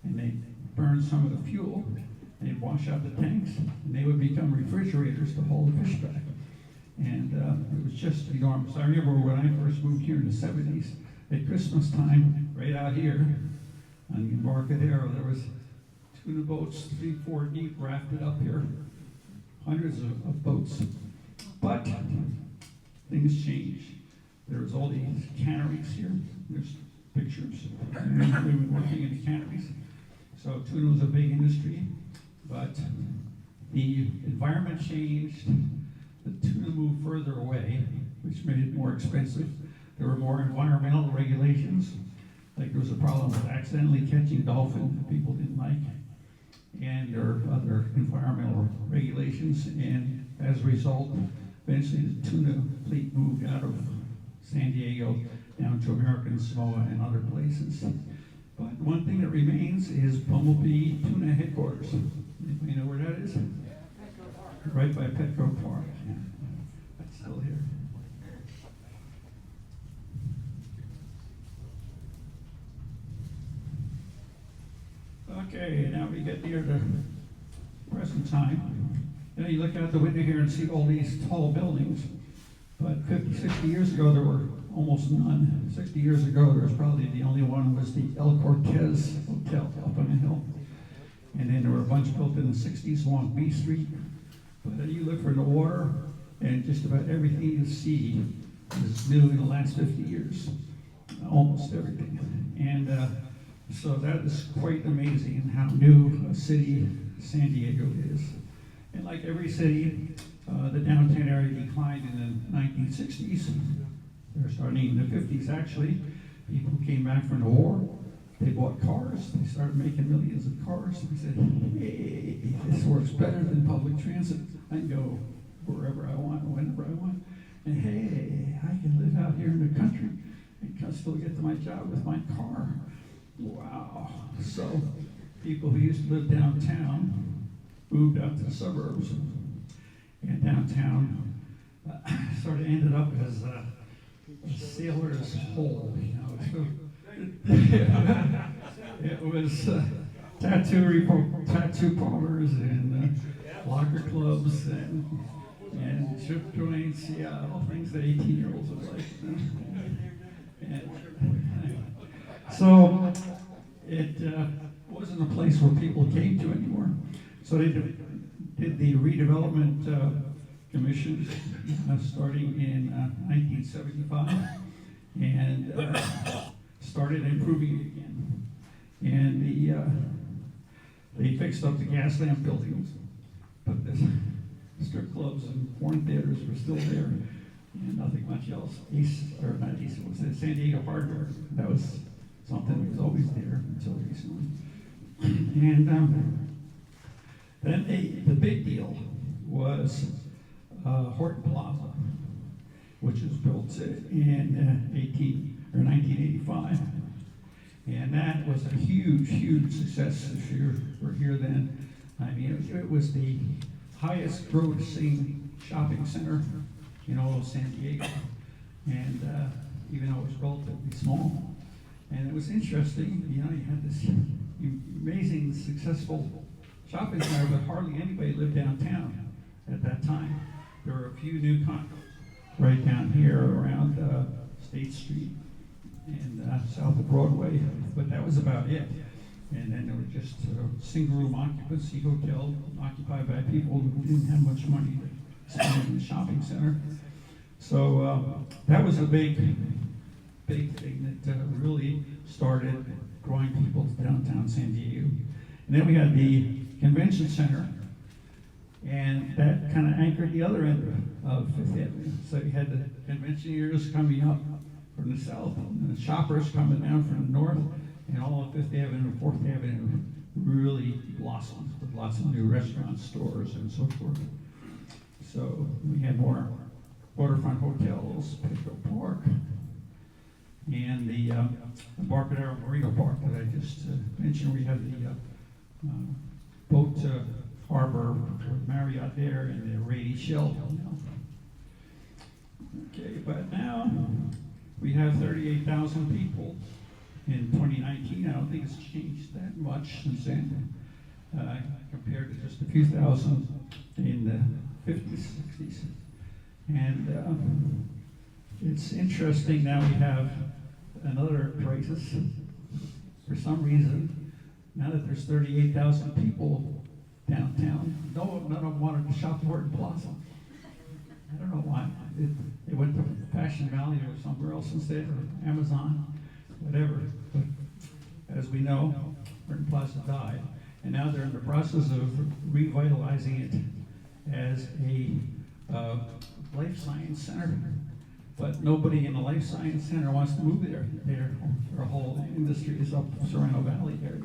and they burn some of the fuel, and they'd wash out the tanks, and they would become refrigerators to hold the fish back. And it was just enormous. I remember when I first moved here in the 70s, at Christmas time, right out here on the Embarcadero, there was tuna boats, 3, 4 deep, rafted up here. Hundreds of boats. But things changed. There was all these canneries here. There's pictures. We've been working in the canneries. So tuna was a big industry, but the environment changed. The tuna moved further away, which made it more expensive. There were more environmental regulations. Like there was a problem with accidentally catching dolphin that people didn't like. And there are other environmental regulations. And as a result, eventually the tuna fleet moved out of San Diego down to American Samoa and other places. But one thing that remains is Bumblebee Tuna Headquarters. Anybody know where that is? Right by Petco Park. Yeah. That's still here. Okay, now we get near the present time. You know, you look out the window here and see all these tall buildings, but 50, 60 years ago there were almost none. 60 years ago there was probably the only one was the El Cortez Hotel up on the hill. And then there were a bunch built in the 60s along B Street. But then you look for the water, and just about everything you see is new in the last 50 years. Almost everything. And so that is quite amazing how new a city San Diego is. And like every city, the downtown area declined in the 1960s. They're starting in the 50s actually. People came back from the war. They bought cars. They started making millions of cars. We said, hey, this works better than public transit. I can go wherever I want, whenever I want. And hey, I can live out here in the country and can still get to my job with my car. Wow. So people who used to live downtown moved out to the suburbs. And downtown sort of ended up as a sailor's hole, you know. So, it was tattoo parlors and locker clubs and strip joints, yeah, all things that 18-year-olds would like. And so it wasn't a place where people came to anymore. So they did the redevelopment commission starting in 1975 and started improving it again. And they fixed up the gas lamp buildings, but the strip clubs and porn theaters were still there, and nothing much else. It was the San Diego Hardware. That was something that was always there until recently. And then the big deal was Horton Plaza, which was built in 1985. And that was a huge, huge success if you were here then. I mean, it was the highest grossing shopping center in all of San Diego. And even though it was relatively small. And it was interesting, you know, you had this amazing, successful shopping center, but hardly anybody lived downtown at that time. There were a few new condos right down here around State Street and south of Broadway, but that was about it. And then there were just single-room occupancy hotels occupied by people who didn't have much money to spend in the shopping center. So that was a big thing that really started drawing people to downtown San Diego. And then we had the convention center, and that kind of anchored the other end of Fifth Avenue. So you had the conventioneers coming up from the south, and the shoppers coming down from the north, and all of Fifth Avenue and Fourth Avenue really blossomed with lots of new restaurants, stores, and so forth. So we had more waterfront hotels, Petco Park, and the Embarcadero Marina Park that I just mentioned. We had the boat harbor with Maryann there and the Rady Shell. Okay, but now we have 38,000 people in 2019. I don't think it's changed that much since then, compared to just a few thousand in the 50s, 60s. And it's interesting now we have another crisis. For some reason, now that there's 38,000 people downtown, none of them wanted to shop at Horton Plaza. I don't know why. They went to Fashion Valley or somewhere else instead, or Amazon, whatever. But as we know, Horton Plaza died, and now they're in the process of revitalizing it as a life science center. But nobody in the life science center wants to move there. Their whole industry is up Serrano Valley area.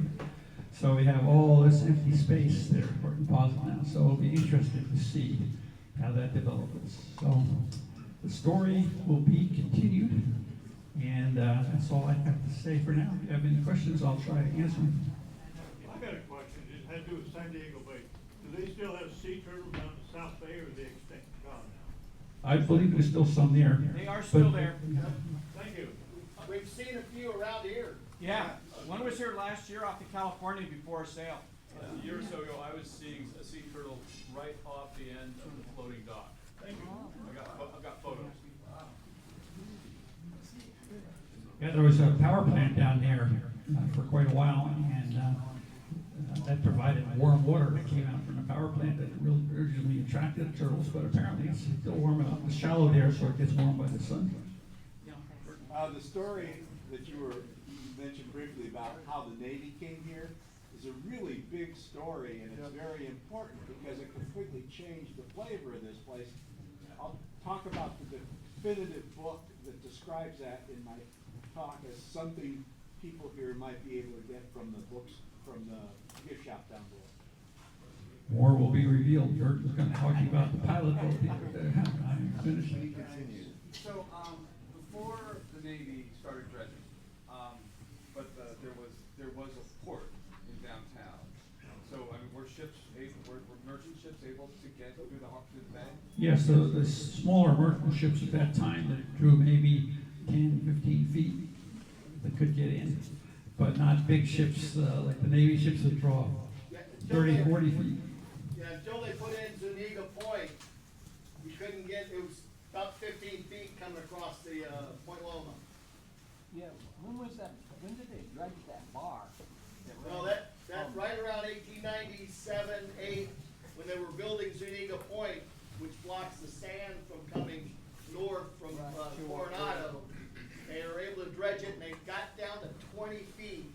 So we have all this empty space there at Horton Plaza now. So it'll be interesting to see how that develops. So the story will be continued. And that's all I have to say for now. If you have any questions, I'll try to answer them. I got a question. It had to do with San Diego Bay. Do they still have sea turtles down in the South Bay, or are they extinct and gone now? I believe there's still some there. They are still but- there. Thank you. We've seen a few around here. Yeah, one was here last year off to California before a sale. A year or so ago, I was seeing a sea turtle right off the end of the floating dock. Thank you. I've got photos. Yeah, there was a power plant down there for quite a while, and that provided warm water that came out from the power plant that really originally attracted the turtles, but apparently it's still warm enough. It's shallow there, so it gets warmed by the sun. The story that you mentioned briefly about how the Navy came here is a really big story, and it's very important because it completely changed the flavor of this place. I'll talk about the definitive book that describes that in my talk as something people here might be able to get from the books from the gift shop down below. More will be revealed. George is going to talk to you about the pilot boat. I'm finished. So, before the Navy started dredging, but there was a port in downtown. So, I mean, were merchant ships able to get through the bay? Yes, the smaller merchant ships at that time that drew maybe 10, 15 feet that could get in, but not big ships like the Navy ships that draw 30, 40 feet. Yeah, until they put in Zuniga Point, you couldn't get, it was about 15 feet coming across the, Point Loma. Yeah, when did they dredge that bar? Well, that right around 1897, 8, when they were building Zuniga Point, which blocks the sand from coming north from, Coronado, they were able to dredge it, and they got down to 20 feet,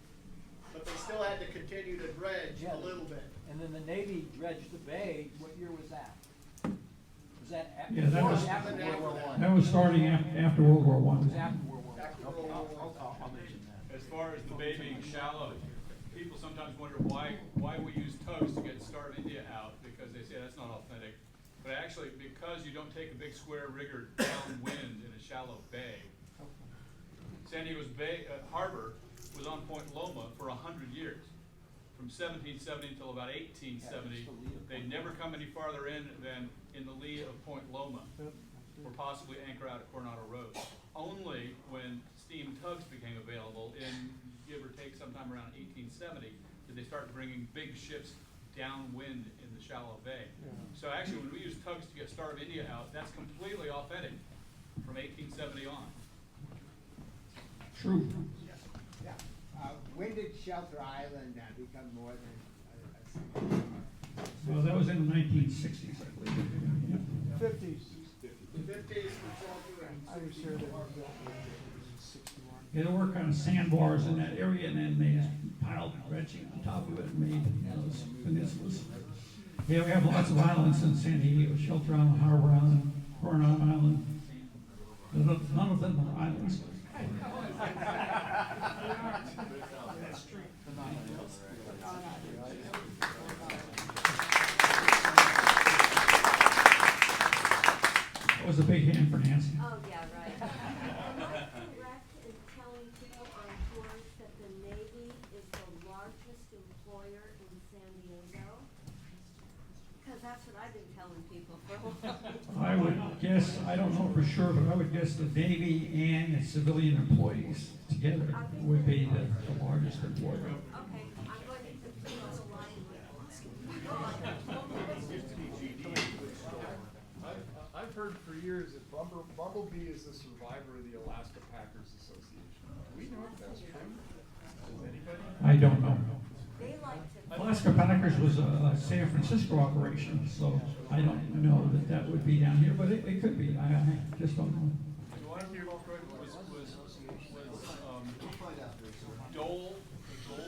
but they still had to continue to dredge a little bit. And then the Navy dredged the bay. What year was that? Was that after? Yeah, that was- after World War I? That was starting after World War It was I. after World War I. After Okay, World War I. I'll mention that. As far as the bay being shallow, people sometimes wonder why we use tugs to get Star of India out, because they say that's not authentic. But actually, because you don't take a big square rigger downwind in a shallow bay. San Diego's Bay Harbor was on Point Loma for 100 years. From 1770 until about 1870, they'd never come any farther in than in the lee of Point Loma, or possibly anchor out at Coronado Road. Only when steam tugs became available in, give or take, sometime around 1870, did they start bringing big ships downwind in the shallow bay. So actually, when we use tugs to get Star of India out, that's completely authentic from 1870 on. True. Yeah. When did Shelter Island become more than Well, that was in the 1960s, I believe. Yeah. 50s. 50s, I was here, they were built in 61. Yeah, there were kind of sandbars in that area, and then they just piled dredging on top of it and made those peninsulas. Yeah, we have lots of islands in San Diego: Shelter Island, Harbor Island, Coronado Island. None of them are islands. That's true. That was a big hand for Nancy. Oh, yeah, right. Am I correct in telling people on tours that the Navy is the largest employer in San Diego? Because that's what I've been telling people for a while. I would guess, I don't know for sure, but I would guess the Navy and the civilian employees together would be the largest employer. Okay, I'm going to continue on the line with I've I've heard for years that Bumblebee is the survivor of the Alaska Packers Association. Do we know if that's true? Does anybody? I don't know. They like to. Alaska Packers was a San Francisco operation, so I don't know that that would be down here, but it could be. I just don't know. Dole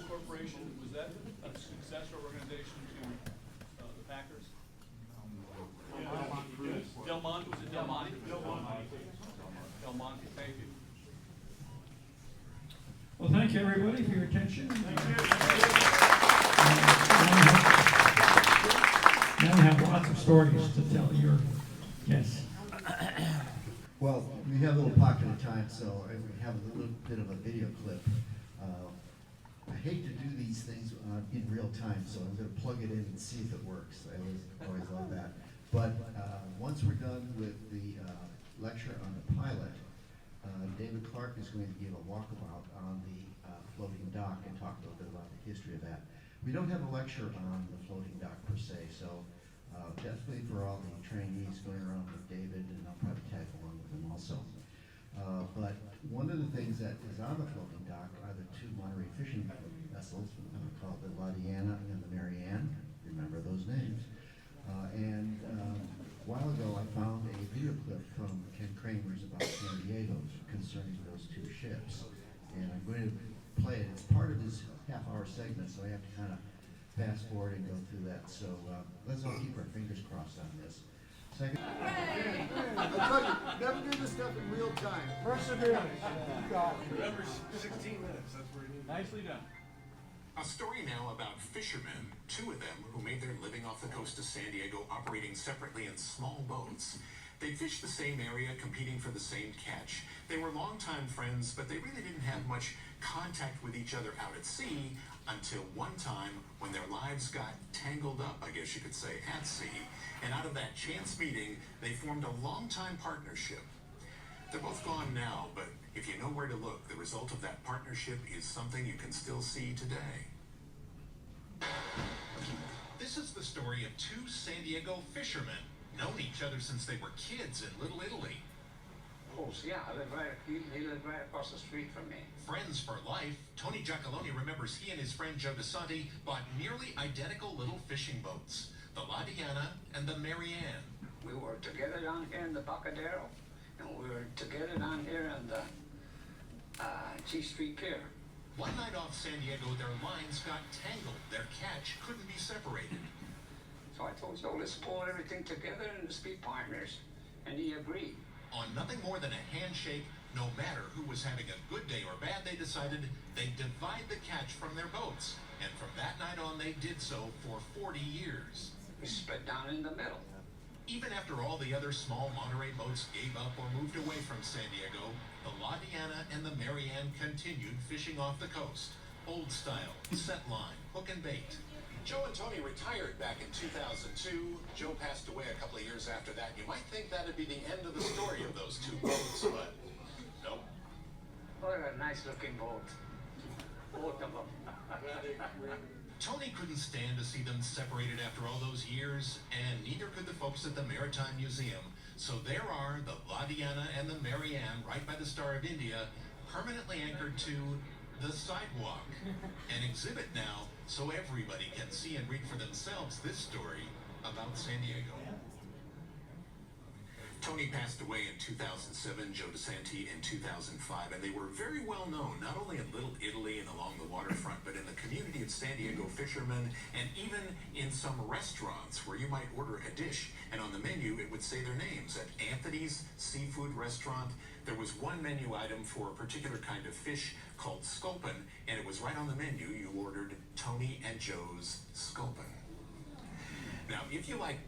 Corporation, was that a successor organization to the Packers? Del Monte, was it Del Monte? Del Monte, thank you. Well, thank you, everybody, for your attention. Now we have lots of stories to tell your guests. Well, we have a little pocket of time, so we have a little bit of a video clip. I hate to do these things in real time, so I'm going to plug it in and see if it works. I always love that. But once we're done with the lecture on the pilot, David Clark is going to give a walkabout on the floating dock and talk a little bit about the history of that. We don't have a lecture on the floating dock per se, so definitely for all the trainees going around with David, and I'll probably tag along with him also. But one of the things that is on the floating dock are the two Monterey fishing vessels called the Ladiana and the Maryann. Remember those names. And a while ago I found a video clip from Ken Kramer's about San Diego concerning those two ships. And I'm going to play it. It's part of this half-hour segment, so I have to kind of fast forward and go through that. So let's all keep our fingers crossed on this. Second. I told you, never do this stuff in real time. Perseverance. You got it. Remember, 16 minutes, that's where you need. Nicely done. A story now about fishermen, two of them who made their living off the coast of San Diego operating separately in small boats. They fished the same area, competing for the same catch. They were longtime friends, but they really didn't have much contact with each other out at sea until one time when their lives got tangled up, I guess you could say, at sea. And out of that chance meeting, they formed a long-time partnership. They're both gone now, but if you know where to look, the result of that partnership is something you can still see today. This is the story of two San Diego fishermen, known each other since they were kids in Little Italy. Of course, yeah, he lived right across the street from me. Friends for life, Tony Giacalone remembers he and his friend Joe Docent bought nearly identical little fishing boats, the Ladiana and the Maryann. We were together down here in the Bacadero, and we were together down here in the G Street Pier. One night off San Diego, their lines got tangled. Their catch couldn't be separated. So I told Joe, let's pull everything together and let's be partners. And he agreed. On nothing more than a handshake, no matter who was having a good day or bad, they decided they'd divide the catch from their boats. And from that night on, they did so for 40 years. We split down in the middle. Even after all the other small Monterey boats gave up or moved away from San Diego, the Ladiana and the Maryann continued fishing off the coast. Old style, set line, hook and bait. Joe and Tony retired back in 2002. Joe passed away a couple of years after that. You might think that'd be the end of the story of those two boats, but nope. What a nice looking boat. Both of them. Tony couldn't stand to see them separated after all those years, and neither could the folks at the Maritime Museum. So there are the Ladiana and the Maryann right by the Star of India, permanently anchored to the sidewalk. An exhibit now, so everybody can see and read for themselves this story about San Diego. Tony passed away in 2007, Joe Docent in 2005, and they were very well known, not only in Little Italy and along the waterfront, but in the community of San Diego fishermen, and even in some restaurants where you might order a dish, and on the menu it would say their names. At Anthony's Seafood Restaurant, there was one menu item for a particular kind of fish called sculpin, and it was right on the menu. You ordered Tony and Joe's sculpin. Now, if you like...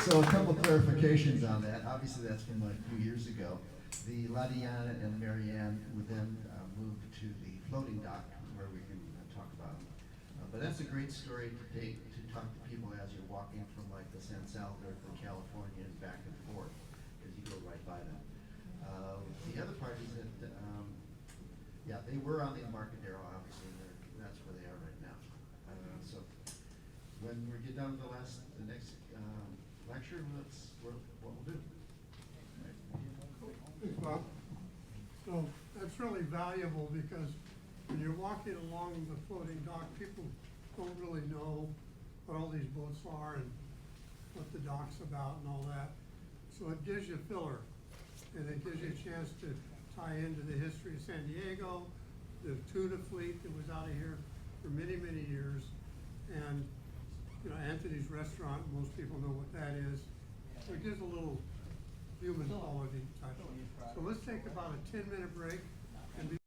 So a couple clarifications on that. Obviously, that's from a few years ago. The Ladiana and Maryann would then move to the floating dock, where we can talk about them. But that's a great story to take to talk to people as you're walking from like the San Salvador to California and back and forth, because you go right by them. The other part is that, yeah, they were on the Embarcadero, obviously. That's where they are right now. when we get done with the next lecture, that's what we'll do. Thanks, Bob. So that's really valuable because when you're walking along the floating dock, people don't really know what all these boats are and what the dock's about and all that. So it gives you filler, and it gives you a chance to tie into the history of San Diego, the tuna fleet that was out of here for many, many years, and Anthony's Restaurant, most people know what that is. So it gives a little human quality touch. So let's take about a 10-minute break and be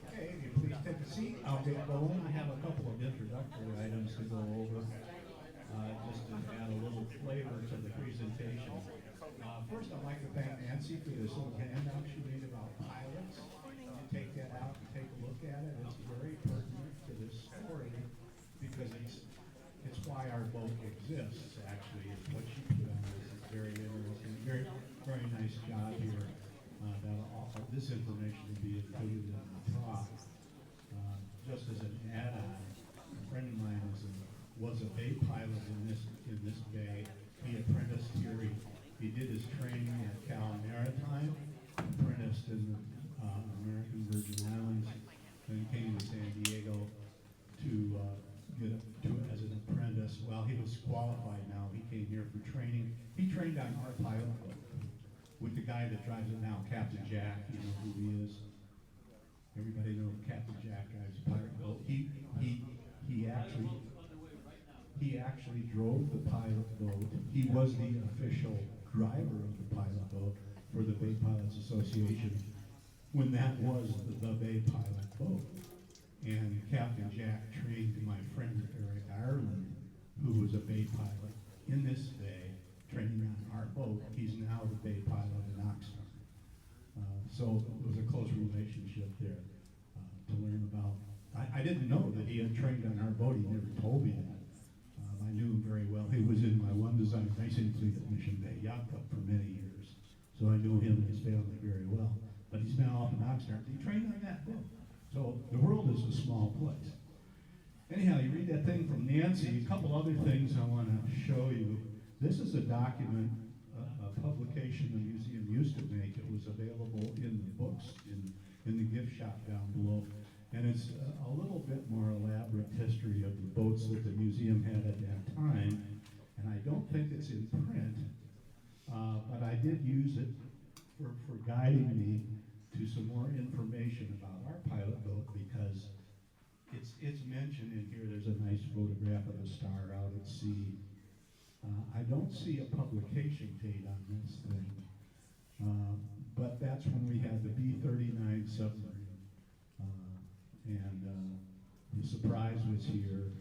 Okay, if you please take a seat, I'll get going. I have a couple of introductory items to go over, just to add a little flavor to the presentation. First, I'd like to thank Nancy for this little handout she made about pilots. You take that out and take a look at it. It's very pertinent to this story because it's why our boat exists, actually. It's what she put on this. It's very interesting. Very, very nice job here. This information will be included in the talk. Just as an add-on, a friend of mine was a bay pilot in this bay. He apprenticed here. He did his training at Maritime, apprenticed in the American Virgin Islands, then came to San Diego to as an apprentice. Well, he was qualified now. He came here for training. He trained on our pilot boat with the guy that drives it now, Captain Jack. You know who he is. Everybody knows Captain Jack drives a pirate boat. He actually drove the pilot boat. He was the official driver of the pilot boat for the Bay Pilots Association when that was the Bay Pilot boat. And Captain Jack trained my friend Eric Ireland, who was a Bay pilot in this bay, training on our boat. He's now the Bay Pilot in Oxnard. So it was a close relationship there to learn about. I didn't know that he had trained on our boat. He never told me that. I knew him very well. He was in my one design racing fleet at Mission Bay Yacht Club for many years. So I knew him and his family very well. But he's now up in Oxnard. He trained on that boat. So the world is a small place. Anyhow, you read that thing from Nancy. A couple other things I want to show you. This is a document, a publication the museum used to make. It was available in the books in the gift shop down below. And it's a little bit more elaborate history of the boats that the museum had at that time. And I don't think it's in print, but I did use it for guiding me to some more information about our pilot boat because it's mentioned in here. There's a nice photograph of a star out at sea. I don't see a publication date on this thing, but that's when we had the B-39 submarine. And the Surprise was here,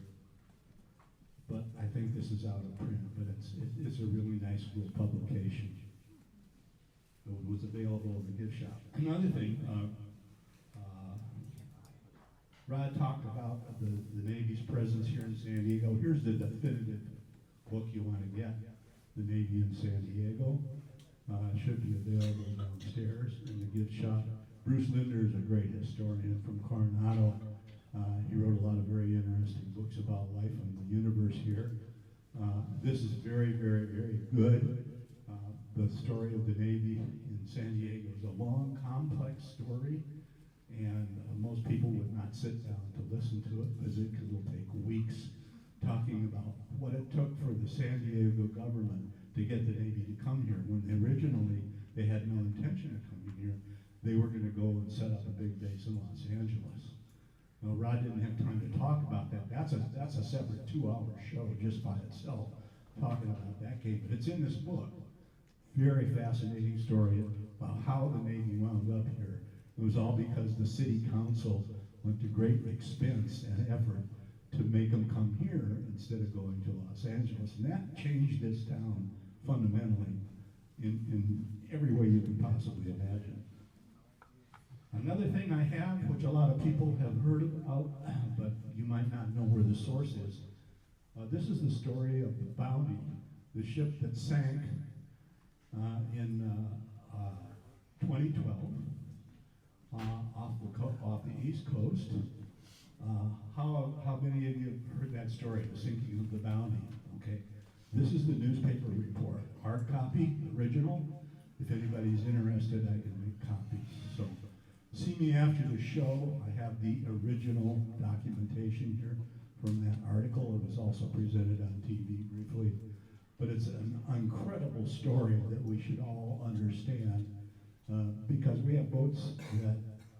but I think this is out of print, but it's a really nice little publication. It was available in the gift shop. Another thing, Rod talked about the Navy's presence here in San Diego. Here's the definitive book you want to get, The Navy in San Diego. Should be available downstairs in the gift shop. Bruce Linder is a great historian from Coronado. He wrote a lot of very interesting books about life and the universe here. This is very, very, very good. The story of the Navy in San Diego is a long, complex story, and most people would not sit down to listen to it because it will take weeks talking about what it took for the San Diego government to get the Navy to come here. When originally they had no intention of coming here, they were going to go and set up a big base in Los Angeles. Well, Rod didn't have time to talk about that. That's a separate 2-hour show just by itself, talking about that game. But it's in this book. Very fascinating story about how the Navy wound up here. It was all because the city council went to great expense and effort to make them come here instead of going to Los Angeles. And that changed this town fundamentally in every way you can possibly imagine. Another thing I have, which a lot of people have heard about, but you might not know where the source is, this is the story of the Bounty, the ship that sank in 2012, off the East Coast. How many of you have heard that story, the sinking of the Bounty? Okay, this is the newspaper report, hard copy, original. If anybody's interested, I can make copies. So, see me after the show. I have the original documentation here from that article. It was also presented on TV briefly. But it's an incredible story that we should all understand because we have boats that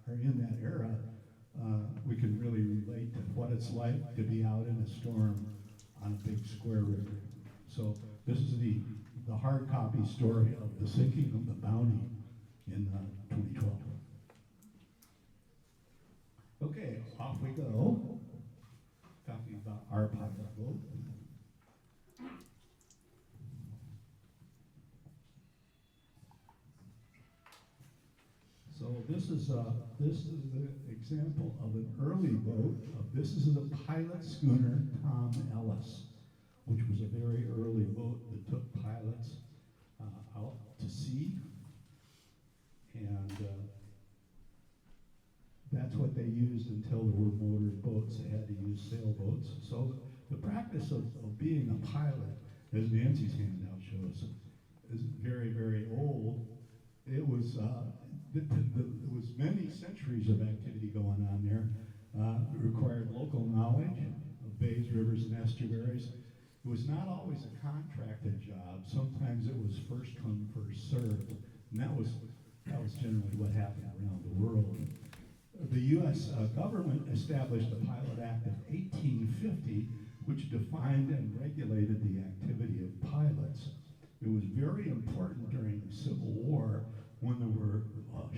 are in that era. We can really relate to what it's like to be out in a storm on a big square river. So this is the hard copy story of the sinking of the Bounty in 2012. Okay, off we go. Talking about our pilot boat. So this is the example of an early boat. This is a pilot schooner, Tom Ellis, which was a very early boat that took pilots out to sea, and that's what they used until there were motored boats. They had to use sailboats. So the practice of being a pilot, as Nancy's handout shows, is very, very old. It was there was many centuries of activity going on there. It required local knowledge of bays, rivers, and estuaries. It was not always a contracted job. Sometimes it was first come, first served, and that was generally what happened around the world. The U.S. government established the Pilot Act of 1850, which defined and regulated the activity of pilots. It was very important during the Civil War when there were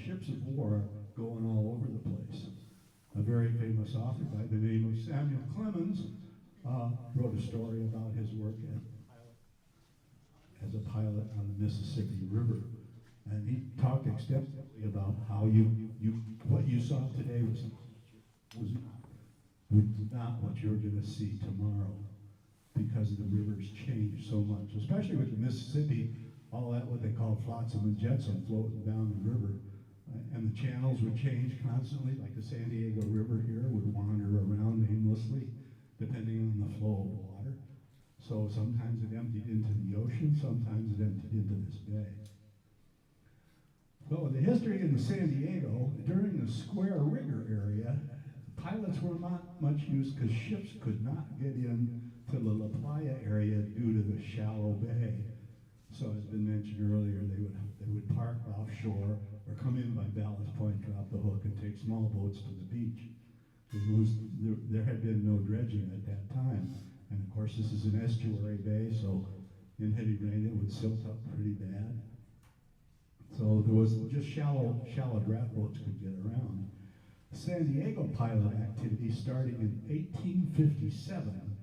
ships of war going all over the place. A very famous author by the name of Samuel Clemens wrote a story about his work as a pilot on the Mississippi River. And he talked extensively about how what you saw today was not what you're going to see tomorrow, because the rivers changed so much, especially with the Mississippi, all that what they call flotsam and jetsam floating down the river. And the channels would change constantly, like the San Diego River here would wander around aimlessly, depending on the flow of water. So sometimes it emptied into the ocean, sometimes it emptied into this bay. So the history in the San Diego, during the square rigger area, pilots were not much used because ships could not get in to the La Playa area due to the shallow bay. So as been mentioned earlier, they would park offshore or come in by Ballast Point, drop the hook, and take small boats to the beach. There had been no dredging at that time. And of course, this is an estuary bay, so in heavy rain it would silt up pretty bad. So there was just shallow draft boats could get around. San Diego pilot activity starting in 1857.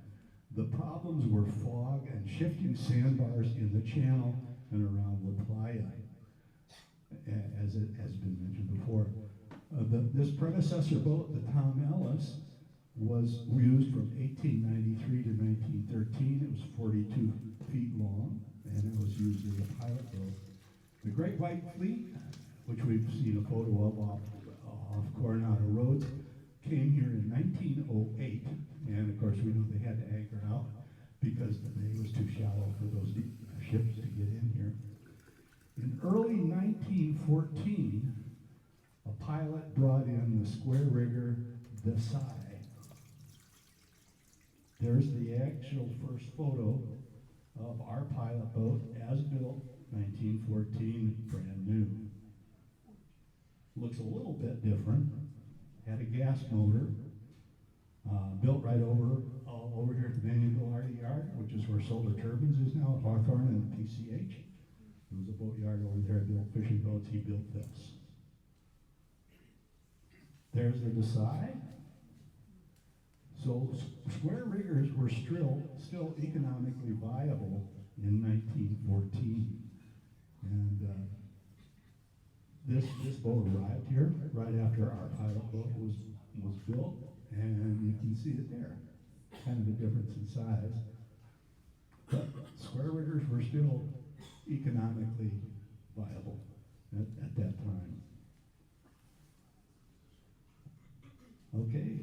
The problems were fog and shifting sandbars in the channel and around La Playa, as it has been mentioned before. This predecessor boat, the Tom Ellis, was used from 1893 to 1913. It was 42 feet long, and it was used as a pilot boat. The Great White Fleet, which we've seen a photo of off Coronado Road, came here in 1908, and of course we know they had to anchor out because the bay was too shallow for those ships to get in here. In early 1914, a pilot brought in the square rigger Desai. There's the actual first photo of our pilot boat as built, 1914, brand new. Looks a little bit different. Had a gas motor, built right over here at the Vanderbilt Yard, which is where Solar Turbines is now at Hawthorne and PCH. There was a boat yard over there, built fishing boats. He built this. There's the Desai. So square riggers were still economically viable in 1914. And this boat arrived here right after our pilot boat was built, and you can see it there. Kind of a difference in size. But square riggers were still economically viable. at that time. Okay,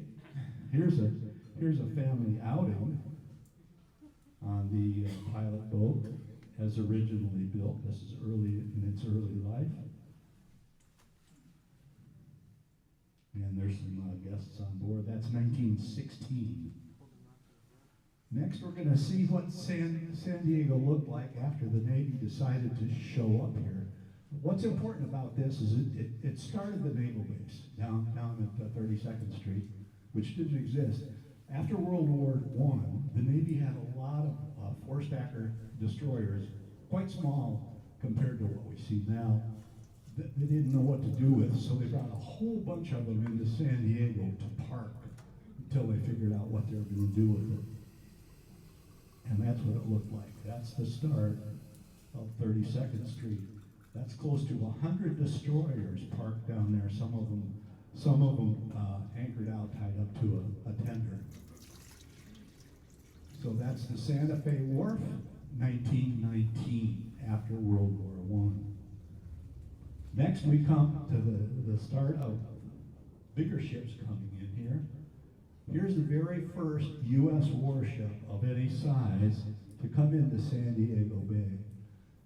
here's a family outing on the pilot boat as originally built. This is early in its early life. And there's some guests on board. That's 1916. Next, we're going to see what San Diego looked like after the Navy decided to show up here. What's important about this is it started the naval base down at 32nd Street, which didn't exist. After World War I, the Navy had a lot of four-stacker destroyers, quite small compared to what we see now. They didn't know what to do with, so they brought a whole bunch of them into San Diego to park until they figured out what they were going to do with it. And that's what it looked like. That's the start of 32nd Street. That's close to 100 destroyers parked down there. Some of them anchored out, tied up to a tender. So that's the Santa Fe Wharf, 1919, after World War I. Next, we come to the start of bigger ships coming in here. Here's the very first U.S. warship of any size to come into San Diego Bay.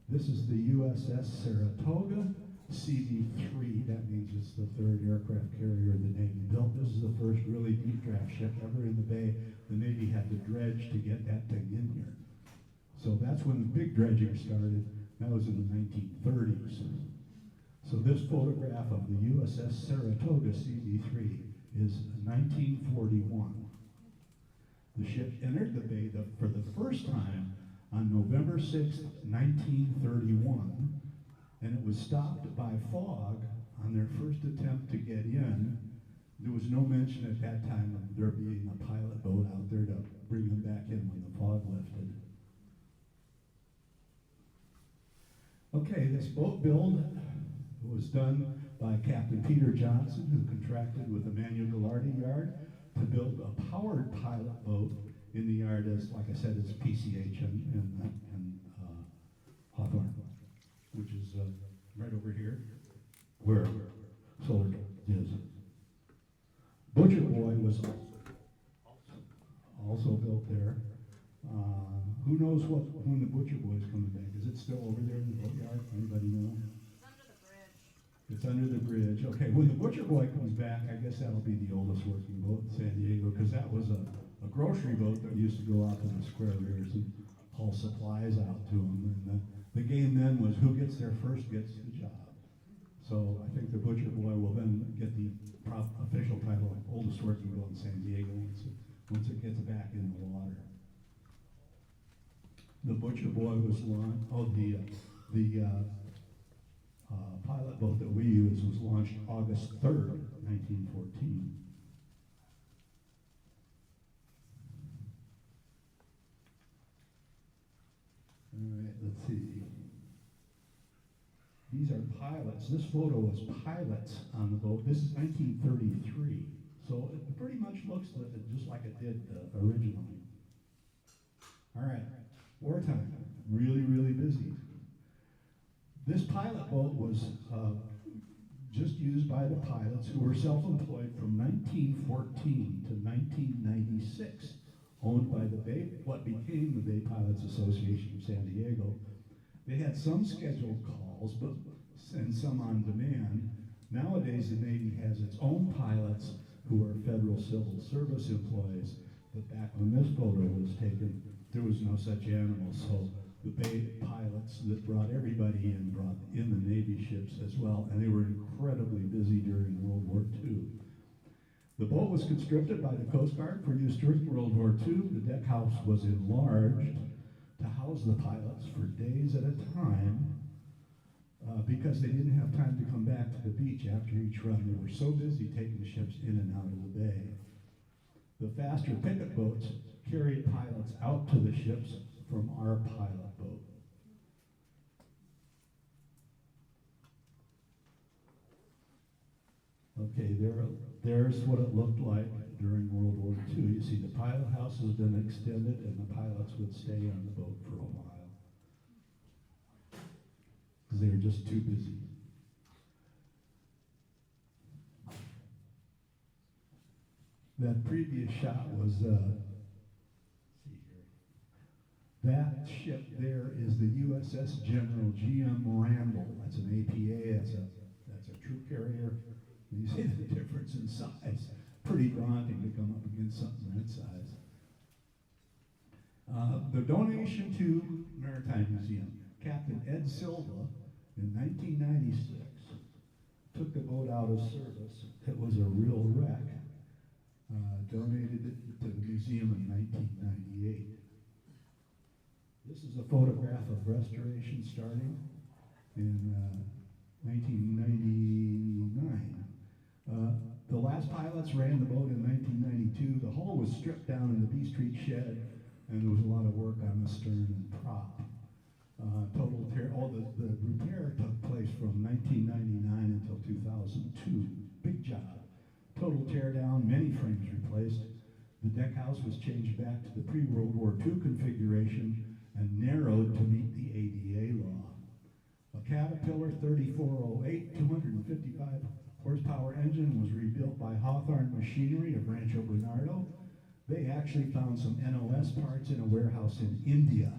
This is the USS Saratoga CV-3. That means it's the third aircraft carrier the Navy built. This is the first really deep draft ship ever in the bay. The Navy had to dredge to get that thing in here. So that's when the big dredging started. That was in the 1930s. So this photograph of the USS Saratoga CV-3 is 1941. The ship entered the bay for the first time on November 6, 1931, and it was stopped by fog on their first attempt to get in. There was no mention at that time of there being a pilot boat out there to bring them back in when the fog lifted. Okay, this boat build was done by Captain Peter Johnson, who contracted with the Manuel Gallardi Yard to build a powered pilot boat in the yard as, like I said, it's PCH and Hawthorne, which is right over here, where Solar is. Butcher Boy was also built there. Who knows when the Butcher Boy is coming back? Is it still over there in the boatyard? Anybody know? It's under the bridge. Okay, when the Butcher Boy comes back, I guess that'll be the oldest working boat in San Diego, because that was a grocery boat that used to go out to the square riggers and haul supplies out to them. And the game then was who gets there first gets the job. So I think the Butcher Boy will then get the official title of oldest working boat in San Diego once it gets back in the water. The Butcher Boy was launched. The pilot boat that we use was launched August 3rd, 1914. All right, let's see. These are pilots. This photo was pilots on the boat. This is 1933. So it pretty much looks just like it did originally. All right, wartime, really, really busy. This pilot boat was just used by the pilots who were self-employed from 1914 to 1996, owned by what became the Bay Pilots Association of San Diego. They had some scheduled calls, and some on demand. Nowadays, the Navy has its own pilots who are federal civil service employees, but back when this photo was taken, there was no such animal, so the Bay pilots that brought everybody in brought in the Navy ships as well, and they were incredibly busy during World War II. The boat was conscripted by the Coast Guard for use during World War II. The deck house was enlarged to house the pilots for days at a time because they didn't have time to come back to the beach after each run. They were so busy taking ships in and out of the bay. The faster picket boats carried pilots out to the ships from our pilot boat. Okay, there's what it looked like during World War II. You see the pilot house has been extended and the pilots would stay on the boat for a while because they were just too busy. That previous shot was, see here. That ship there is the USS General G.M. Randall. That's an APA, that's a troop carrier. You see the difference in size. Pretty daunting to come up against something that size. The donation to Maritime Museum. Captain Ed Silva, in 1996, took the boat out of service. It was a real wreck. Donated it to the museum in 1998. This is a photograph of restoration starting in 1999. The last pilots ran the boat in 1992. The hull was stripped down in the B Street shed, and there was a lot of work on the stern and prop. Total tear, the repair took place from 1999 until 2002. Big job. Total tear down, many frames replaced. The deck house was changed back to the pre-World War II configuration and narrowed to meet the ADA law. A Caterpillar 3408 255 horsepower engine was rebuilt by Hawthorne Machinery of Rancho Bernardo. They actually found some NOS parts in a warehouse in India.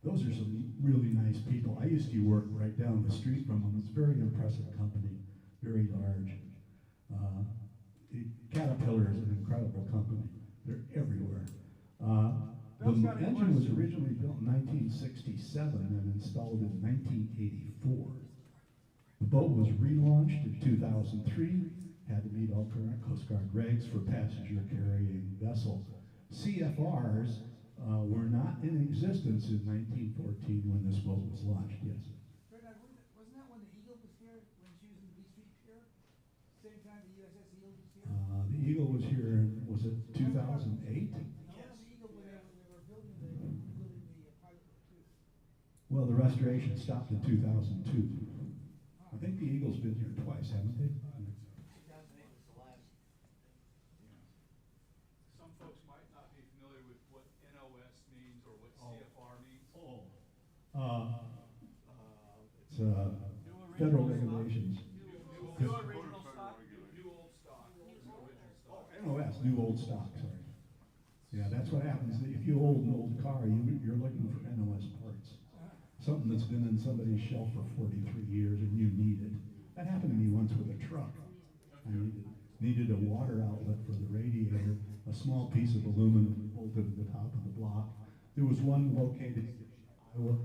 Those are some really nice people. I used to work right down the street from them. It's a very impressive company, very large. Caterpillar is an incredible company. They're everywhere. The engine was originally built in 1967 and installed in 1984. The boat was relaunched in 2003, had to meet all current Coast Guard regs for passenger carrying vessels. CFRs were not in existence in 1914 when this boat was launched, yes. Bernard, wasn't that when the Eagle was here, when she was in the B Street Pier? Same time the USS Eagle was here? The Eagle was here in, was it 2008? Yes. The Eagle when they were building the pilot boat too. Well, the restoration stopped in 2002. I think the Eagle's been here twice, haven't they? 2008 was the last. Some folks might not be familiar with what NOS means or what CFR means. It's federal regulations. New original stock, new old stock, original stock. NOS, new old stock, sorry. Yeah, that's what happens. If you hold an old car, you're looking for NOS parts. Something that's been in somebody's shelf for 43 years and you need it. That happened to me once with a truck. I needed a water outlet for the radiator, a small piece of aluminum bolted to the top of the block. There was one located in Iowa,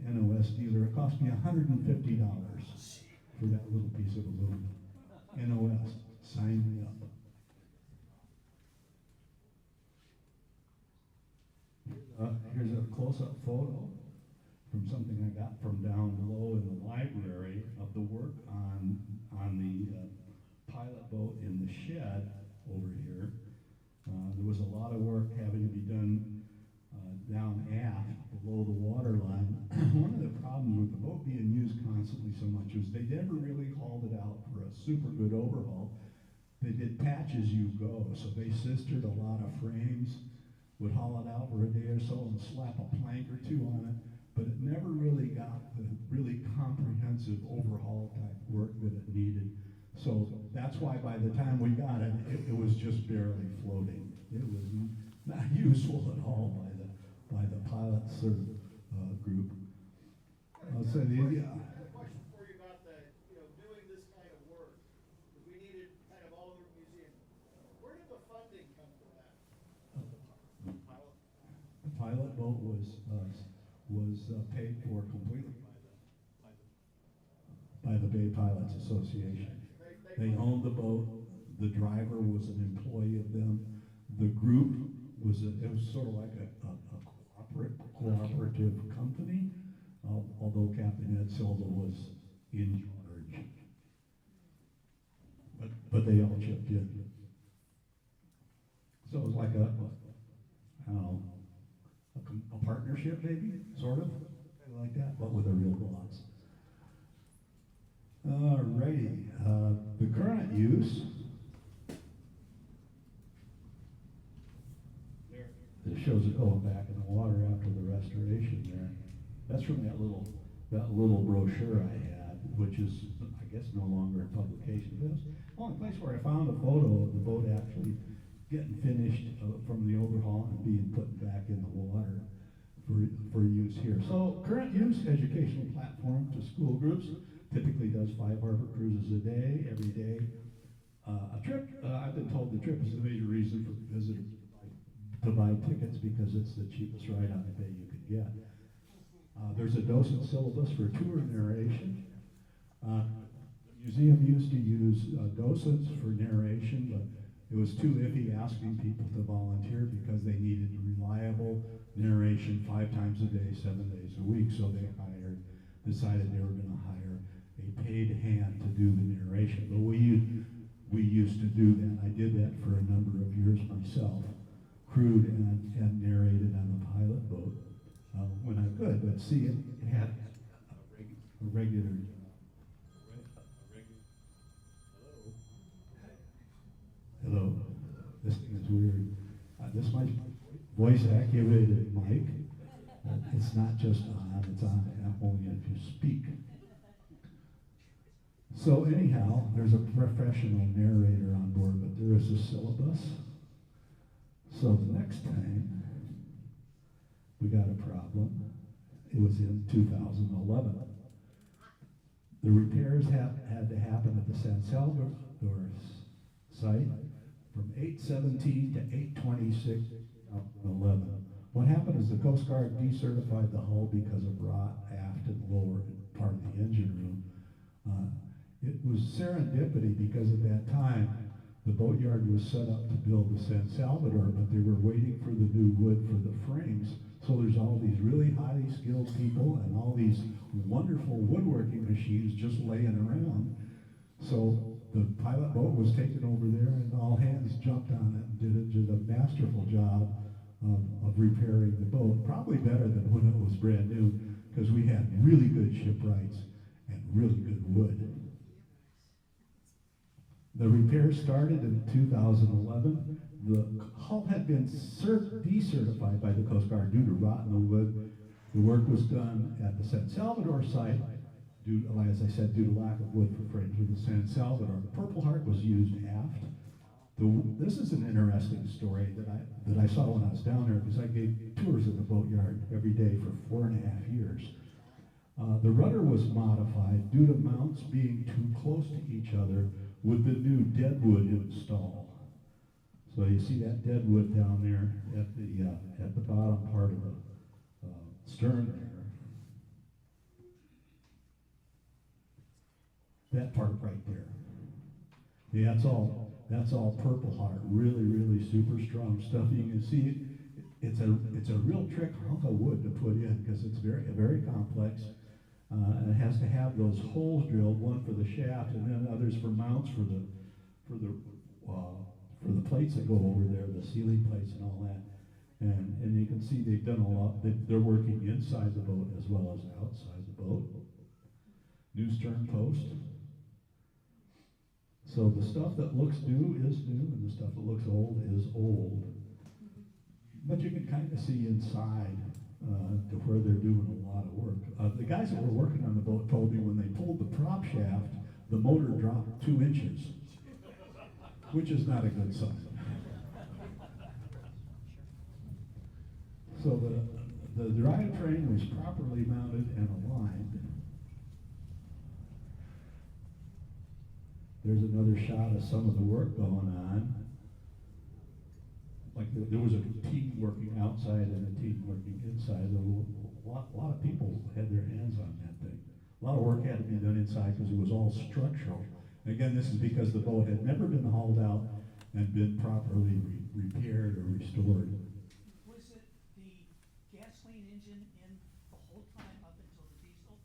an NOS dealer. It cost me $150 for that little piece of aluminum. NOS, sign me up. Here's a close-up photo from something I got from down below in the library of the work on the pilot boat in the shed over here. There was a lot of work having to be done down aft below the water line. One of the problems with the boat being used constantly so much was they never really hauled it out for a super good overhaul. They did patch as you go, so they sistered a lot of frames, would haul it out for a day or so and slap a plank or two on it, but it never really got the really comprehensive overhaul type work that it needed. So that's why by the time we got it, it was just barely floating. It was not useful at all by the pilot sort of group. So I have a question for you about doing this kind of work. We needed kind of all over the museum. Where did the funding come from that? The pilot boat was paid for completely by the Bay Pilots Association. They owned the boat. The driver was an employee of them. The group was sort of like a cooperative company, although Captain Ed Silva was in charge. But they all chipped in. So it was like a partnership, maybe, sort of, like that, but with a real boss. Alrighty, the current use. It shows it going back in the water after the restoration there. That's from that little brochure I had. which is, I guess, no longer a publication. It was the only place where I found a photo of the boat actually getting finished from the overhaul and being put back in the water for use here. So current use, educational platform to school groups, typically does 5 harbor cruises a day, every day. A trip, I've been told the trip is the major reason for visitors to buy tickets because it's the cheapest ride on the bay you could get. There's a docent syllabus for tour narration. The museum used to use docents for narration, but it was too iffy asking people to volunteer because they needed reliable narration 5 times a day, 7 days a week. So they decided they were going to hire a paid hand to do the narration. But we used to do that. I did that for a number of years myself, crewed and narrated on the pilot boat when I could. But see, it had a regular. Hello. This thing is weird. This is my voice-activated mic. It's not just on, it's on only if you speak. So anyhow, there's a professional narrator on board, but there is a syllabus. So the next time we got a problem, it was in 2011. The repairs had to happen at the San Salvador site from 8/17 to 8/26/2011. What happened is the Coast Guard decertified the hull because of rot aft and lower part of the engine room. It was serendipity because at that time the boatyard was set up to build the San Salvador, but they were waiting for the new wood for the frames. So there's all these really highly skilled people and all these wonderful woodworking machines just laying around. So the pilot boat was taken over there and all hands jumped on it and did a masterful job of repairing the boat, probably better than when it was brand new, because we had really good shipwrights and really good wood. The repairs started in 2011. The hull had been decertified by the Coast Guard due to rot in the wood. The work was done at the San Salvador site, as I said, due to lack of wood for frames for the San Salvador. The Purple Heart was used aft. This is an interesting story that I saw when I was down there because I gave tours of the boatyard every day for 4.5 years. The rudder was modified due to mounts being too close to each other with the new deadwood install. So you see that deadwood down there at the bottom part of the stern there. That part right there. Yeah, that's all Purple Heart. Really, really super strong stuff. You can see it's a real trick hunk of wood to put in because it's very complex. And it has to have those holes drilled, one for the shaft and then others for mounts for the plates that go over there, the ceiling plates and all that. And you can see they've done a lot. They're working inside the boat as well as outside the boat. New stern post. So the stuff that looks new is new, and the stuff that looks old is old. But you can kind of see inside to where they're doing a lot of work. The guys that were working on the boat told me when they pulled the prop shaft, the motor dropped 2 inches, which is not a good sign. So the drivetrain was properly mounted and aligned. There's another shot of some of the work going on. Like there was a team working outside and a team working inside. A lot of people had their hands on that thing. A lot of work had to be done inside because it was all structural. Again, this is because the boat had never been hauled out and been properly repaired or restored. Was it the gasoline engine in the whole time up until the diesel?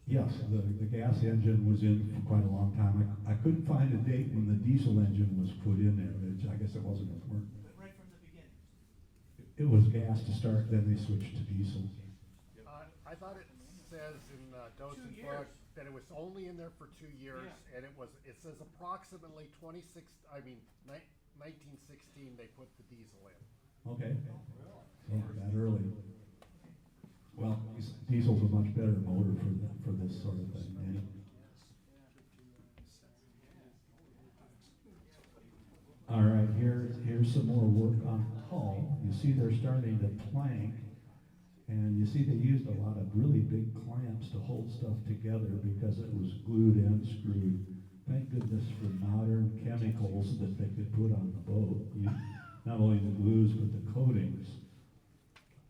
Yes, the gas engine was in for quite a long time. I couldn't find a date when the diesel engine was put in there. I guess it wasn't important. Right from the beginning. It was gas to start, then they switched to diesel. I thought it says in Docent's book that it was only in there for 2 years, and it says approximately 1916 they put the diesel in. Okay. Yeah, that early. Well, diesel's a much better motor for this sort of thing. here's some more work on the hull. You see they're starting to plank, and you see they used a lot of really big clamps to hold stuff together because it was glued and screwed. Thank goodness for modern chemicals that they could put on the boat. Not only the glues, but the coatings.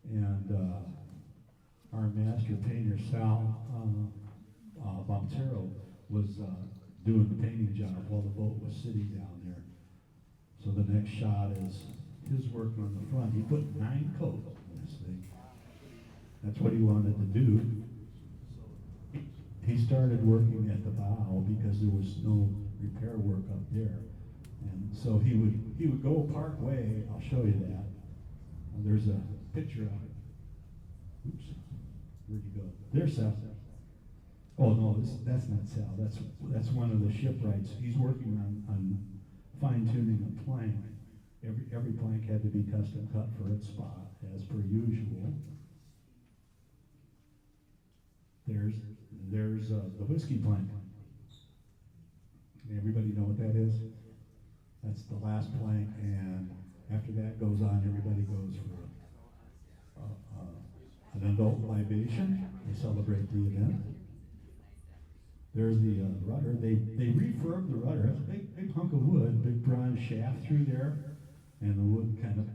And our master painter, Sal Montero, was doing the painting job while the boat was sitting down there. So the next shot is his work on the front. He put 9 coats on this thing. That's what he wanted to do. He started working at the bow because there was no repair work up there. And so he would go part way. I'll show you that. There's a picture of it. Oops, where'd you go? There's Sal. Oh no, that's not Sal. That's one of the shipwrights. He's working on fine-tuning a plank. Every plank had to be custom cut for its spot, as per usual. There's the whiskey plank. Everybody know what that is? That's the last plank, and after that goes on, everybody goes for an adult libation to celebrate the event. There's the rudder. They refurb the rudder. It's a big hunk of wood, big bronze shaft through there, and the wood kind of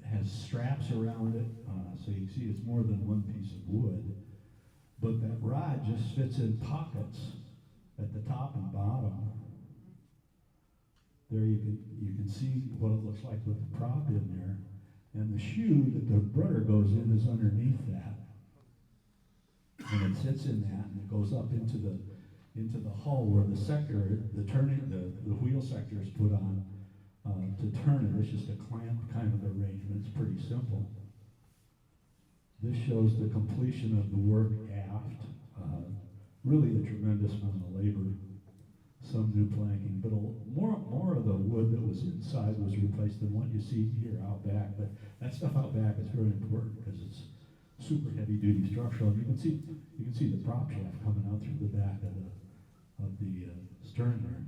has straps around it, so you can see it's more than one piece of wood. But that rod just fits in pockets at the top and bottom. There you can see what it looks like with the prop in there. And the shoe that the rudder goes in is underneath that. And it sits in that, and it goes up into the hull where the sector, the wheel sector is put on to turn it. It's just a clamp kind of arrangement. It's pretty simple. This shows the completion of the work aft. Really a tremendous amount of labor. Some new planking, but more of the wood that was inside was replaced than what you see here out back. But that stuff out back is very important because it's super heavy duty structural. And you can see the prop shaft coming out through the back of the stern there.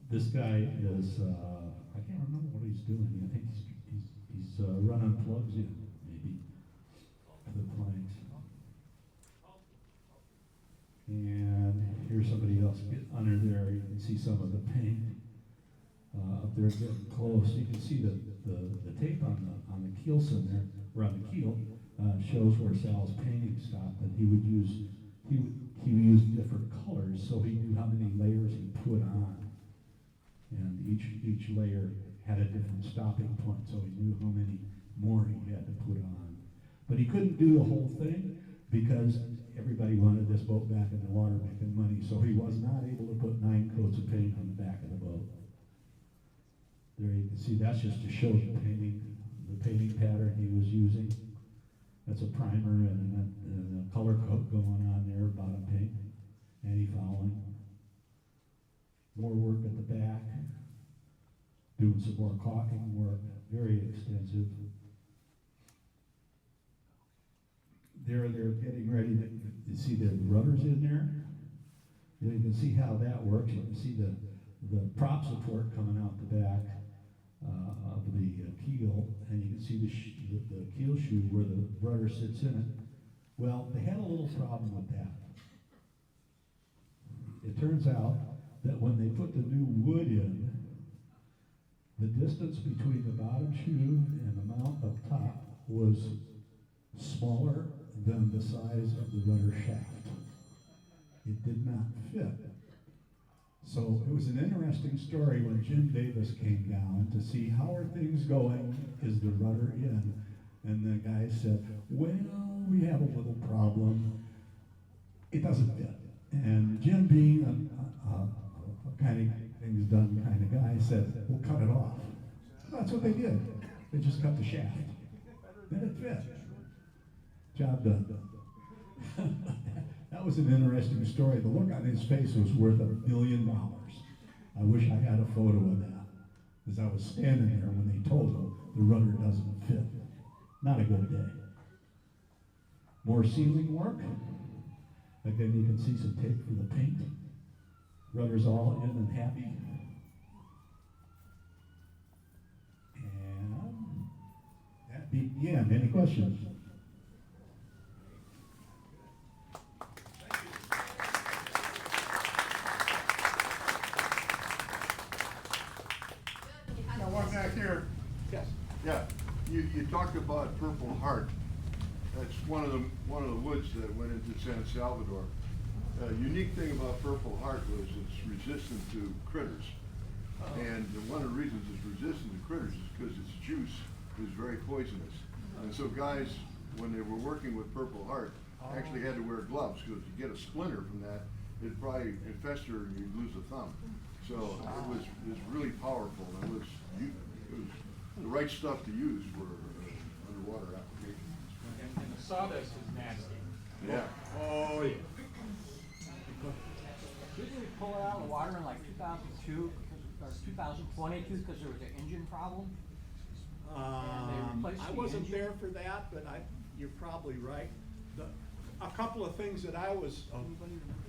This guy is I can't remember what he's doing. I think he's running plugs in maybe for the planks. And here's somebody else get under there. You can see some of the paint up there getting close. You can see the tape on the keelson there, or on the keel, shows where Sal's painting stopped. And he would use different colors, so he knew how many layers he put on, and each layer had a different stopping point, so he knew how many more he had to put on. But he couldn't do the whole thing because everybody wanted this boat back in the water making money, so he was not able to put 9 coats of paint on the back of the boat. There you can see that's just to show the painting pattern he was using. That's a primer and a color coat going on there, bottom paint, anti-fouling. More work at the back, doing some more caulking work, very extensive. They're getting ready to you see the rudders in there. You can see how that works. You can see the prop support coming out the back of the keel, and you can see the keel shoe where the rudder sits in it. Well, they had a little problem with that. It turns out that when they put the new wood in, the distance between the bottom shoe and the mount up top was smaller than the size of the rudder shaft. It did not fit. So it was an interesting story when Jim Davis came down to see how are things going, is the rudder in? And the guy said, well, we have a little problem. It doesn't fit. And Jim, being a kind of things done kind of guy, said, we'll cut it off. So that's what they did. They just cut the shaft. Then it fit. Job done. That was an interesting story. The look on his face was worth $1 million. I wish I had a photo of that, because I was standing there when they told him the rudder doesn't fit. Not a good day. More ceiling work. Again, you can see some tape for the paint. Rudders all in and happy. And that beat the end. Any questions? Now, one back here. Yes. Yeah, you talked about Purple Heart. That's one of the woods that went into San Salvador. Unique thing about Purple Heart was it's resistant to critters. And one of the reasons it's resistant to critters is because its juice is very poisonous. And so guys, when they were working with Purple Heart, actually had to wear gloves, because if you get a splinter from that, it'd probably fester and you'd lose a thumb. So it was really powerful. It was the right stuff to use for underwater applications. And the sawdust is nasty. Yeah. Oh, yeah. Didn't we pull it out of the water in like 2002, or 2022, because there was an engine problem? And they replaced I the wasn't engine? there for that, but you're probably right. A couple of things that I was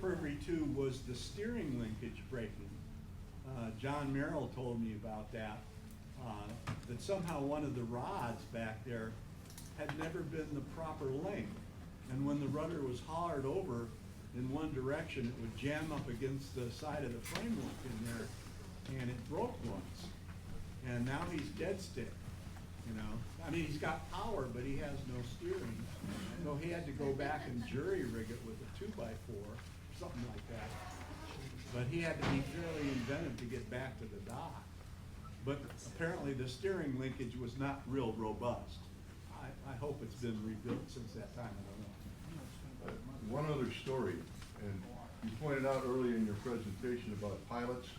privy to was the steering linkage breaking. John Merrill told me about that, that somehow one of the rods back there had never been the proper length. And when the rudder was hollered over in one direction, it would jam up against the side of the framework in there, and it broke once. And now he's dead stick, you know. I mean, he's got power, but he has no steering. So he had to go back and jury rig it with a 2x4, something like that. But he had to be fairly inventive to get back to the dock. But apparently the steering linkage was not real robust. I hope it's been rebuilt since that time, I don't know. One other story, and you pointed out earlier in your presentation about pilots,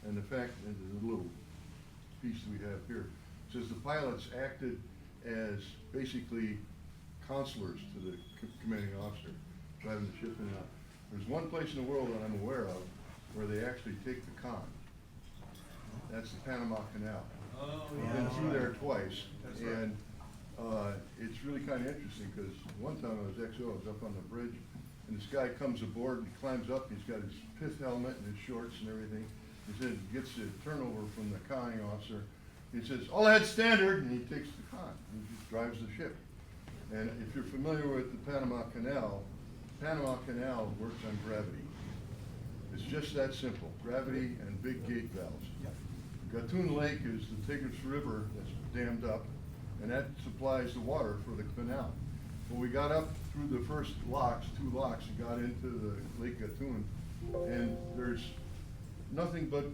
and the fact, and the little piece we have here, says the pilots acted as basically counselors to the commanding officer, driving the ship in and out. There's one place in the world that I'm aware of where they actually take the con. That's the Panama Canal. Oh, I've been through there twice. That's right. And it's really kind of interesting, because one time I was up on the bridge, and this guy comes aboard and he climbs up, he's got his pith helmet and his shorts and everything. He said, gets the turnover from the conning officer. He says, all head standard, and he takes the con, and he just drives the ship. And if you're familiar with the Panama Canal works on gravity. It's just that simple, gravity and big gate valves. Gatun Lake is the Tigris River that's dammed up, and that supplies the water for the canal. Well, we got up through the first locks, 2 locks, and got into the Lake Gatun, and there's nothing but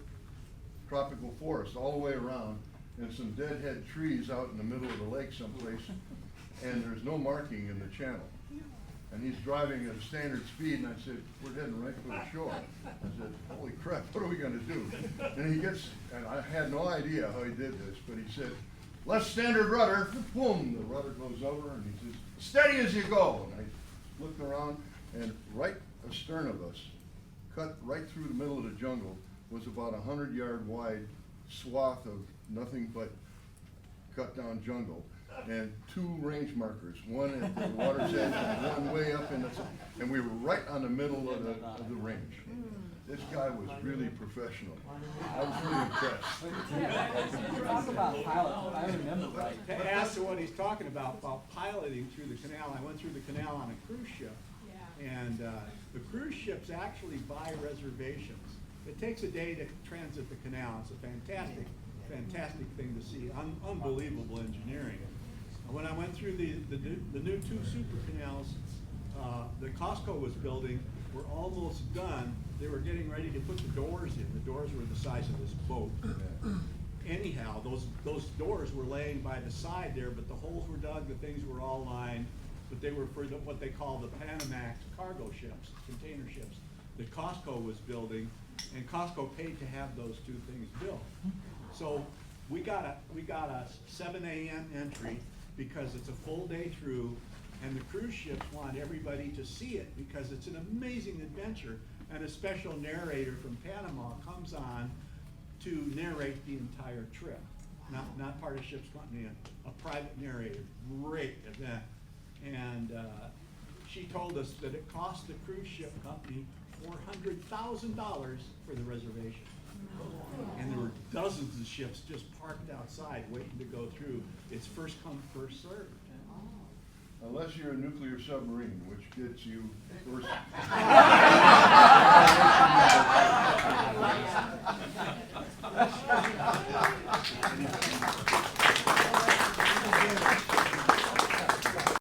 tropical forest all the way around, and some deadhead trees out in the middle of the lake someplace, and there's no marking in the channel. And he's driving at a standard speed, and I said, we're heading right for the shore. I said, holy crap, what are we gonna do? And he gets, and I had no idea how he did this, but he said, left standard rudder, boom, the rudder goes over, and he says, steady as you go. And I looked around, and right astern of us, cut right through the middle of the jungle, was about 100-yard wide swath of nothing but cut down jungle, and 2 range markers, one at the water's edge and one way up in the, and we were right on the middle of the range. This guy was really professional. I was really impressed. Talk about pilots, I remember, right? To ask what he's talking about piloting through the canal, I went through the canal on a cruise ship. And the cruise ships actually buy reservations. It takes a day to transit the canal. It's a fantastic thing to see, unbelievable engineering. When I went through the new 2 super canals that Costco was building, were almost done. They were getting ready to put the doors in. The doors were the size of this boat. Anyhow, those doors were laying by the side there, but the holes were dug, the things were all lined, but they were for what they call the Panamax cargo ships, container ships, that Costco was building, and Costco paid to have those 2 things built. So we got a 7 a.m. entry because it's a full day through, and the cruise ships want everybody to see it because it's an amazing adventure, and a special narrator from Panama comes on to narrate the entire trip. Not part of ship's company, a private narrator. Great event. And she told us that it cost the cruise ship company $400,000 for the reservation. And there were dozens of ships just parked outside waiting to go through. It's first come, first served. Unless you're a nuclear submarine, which gets you first.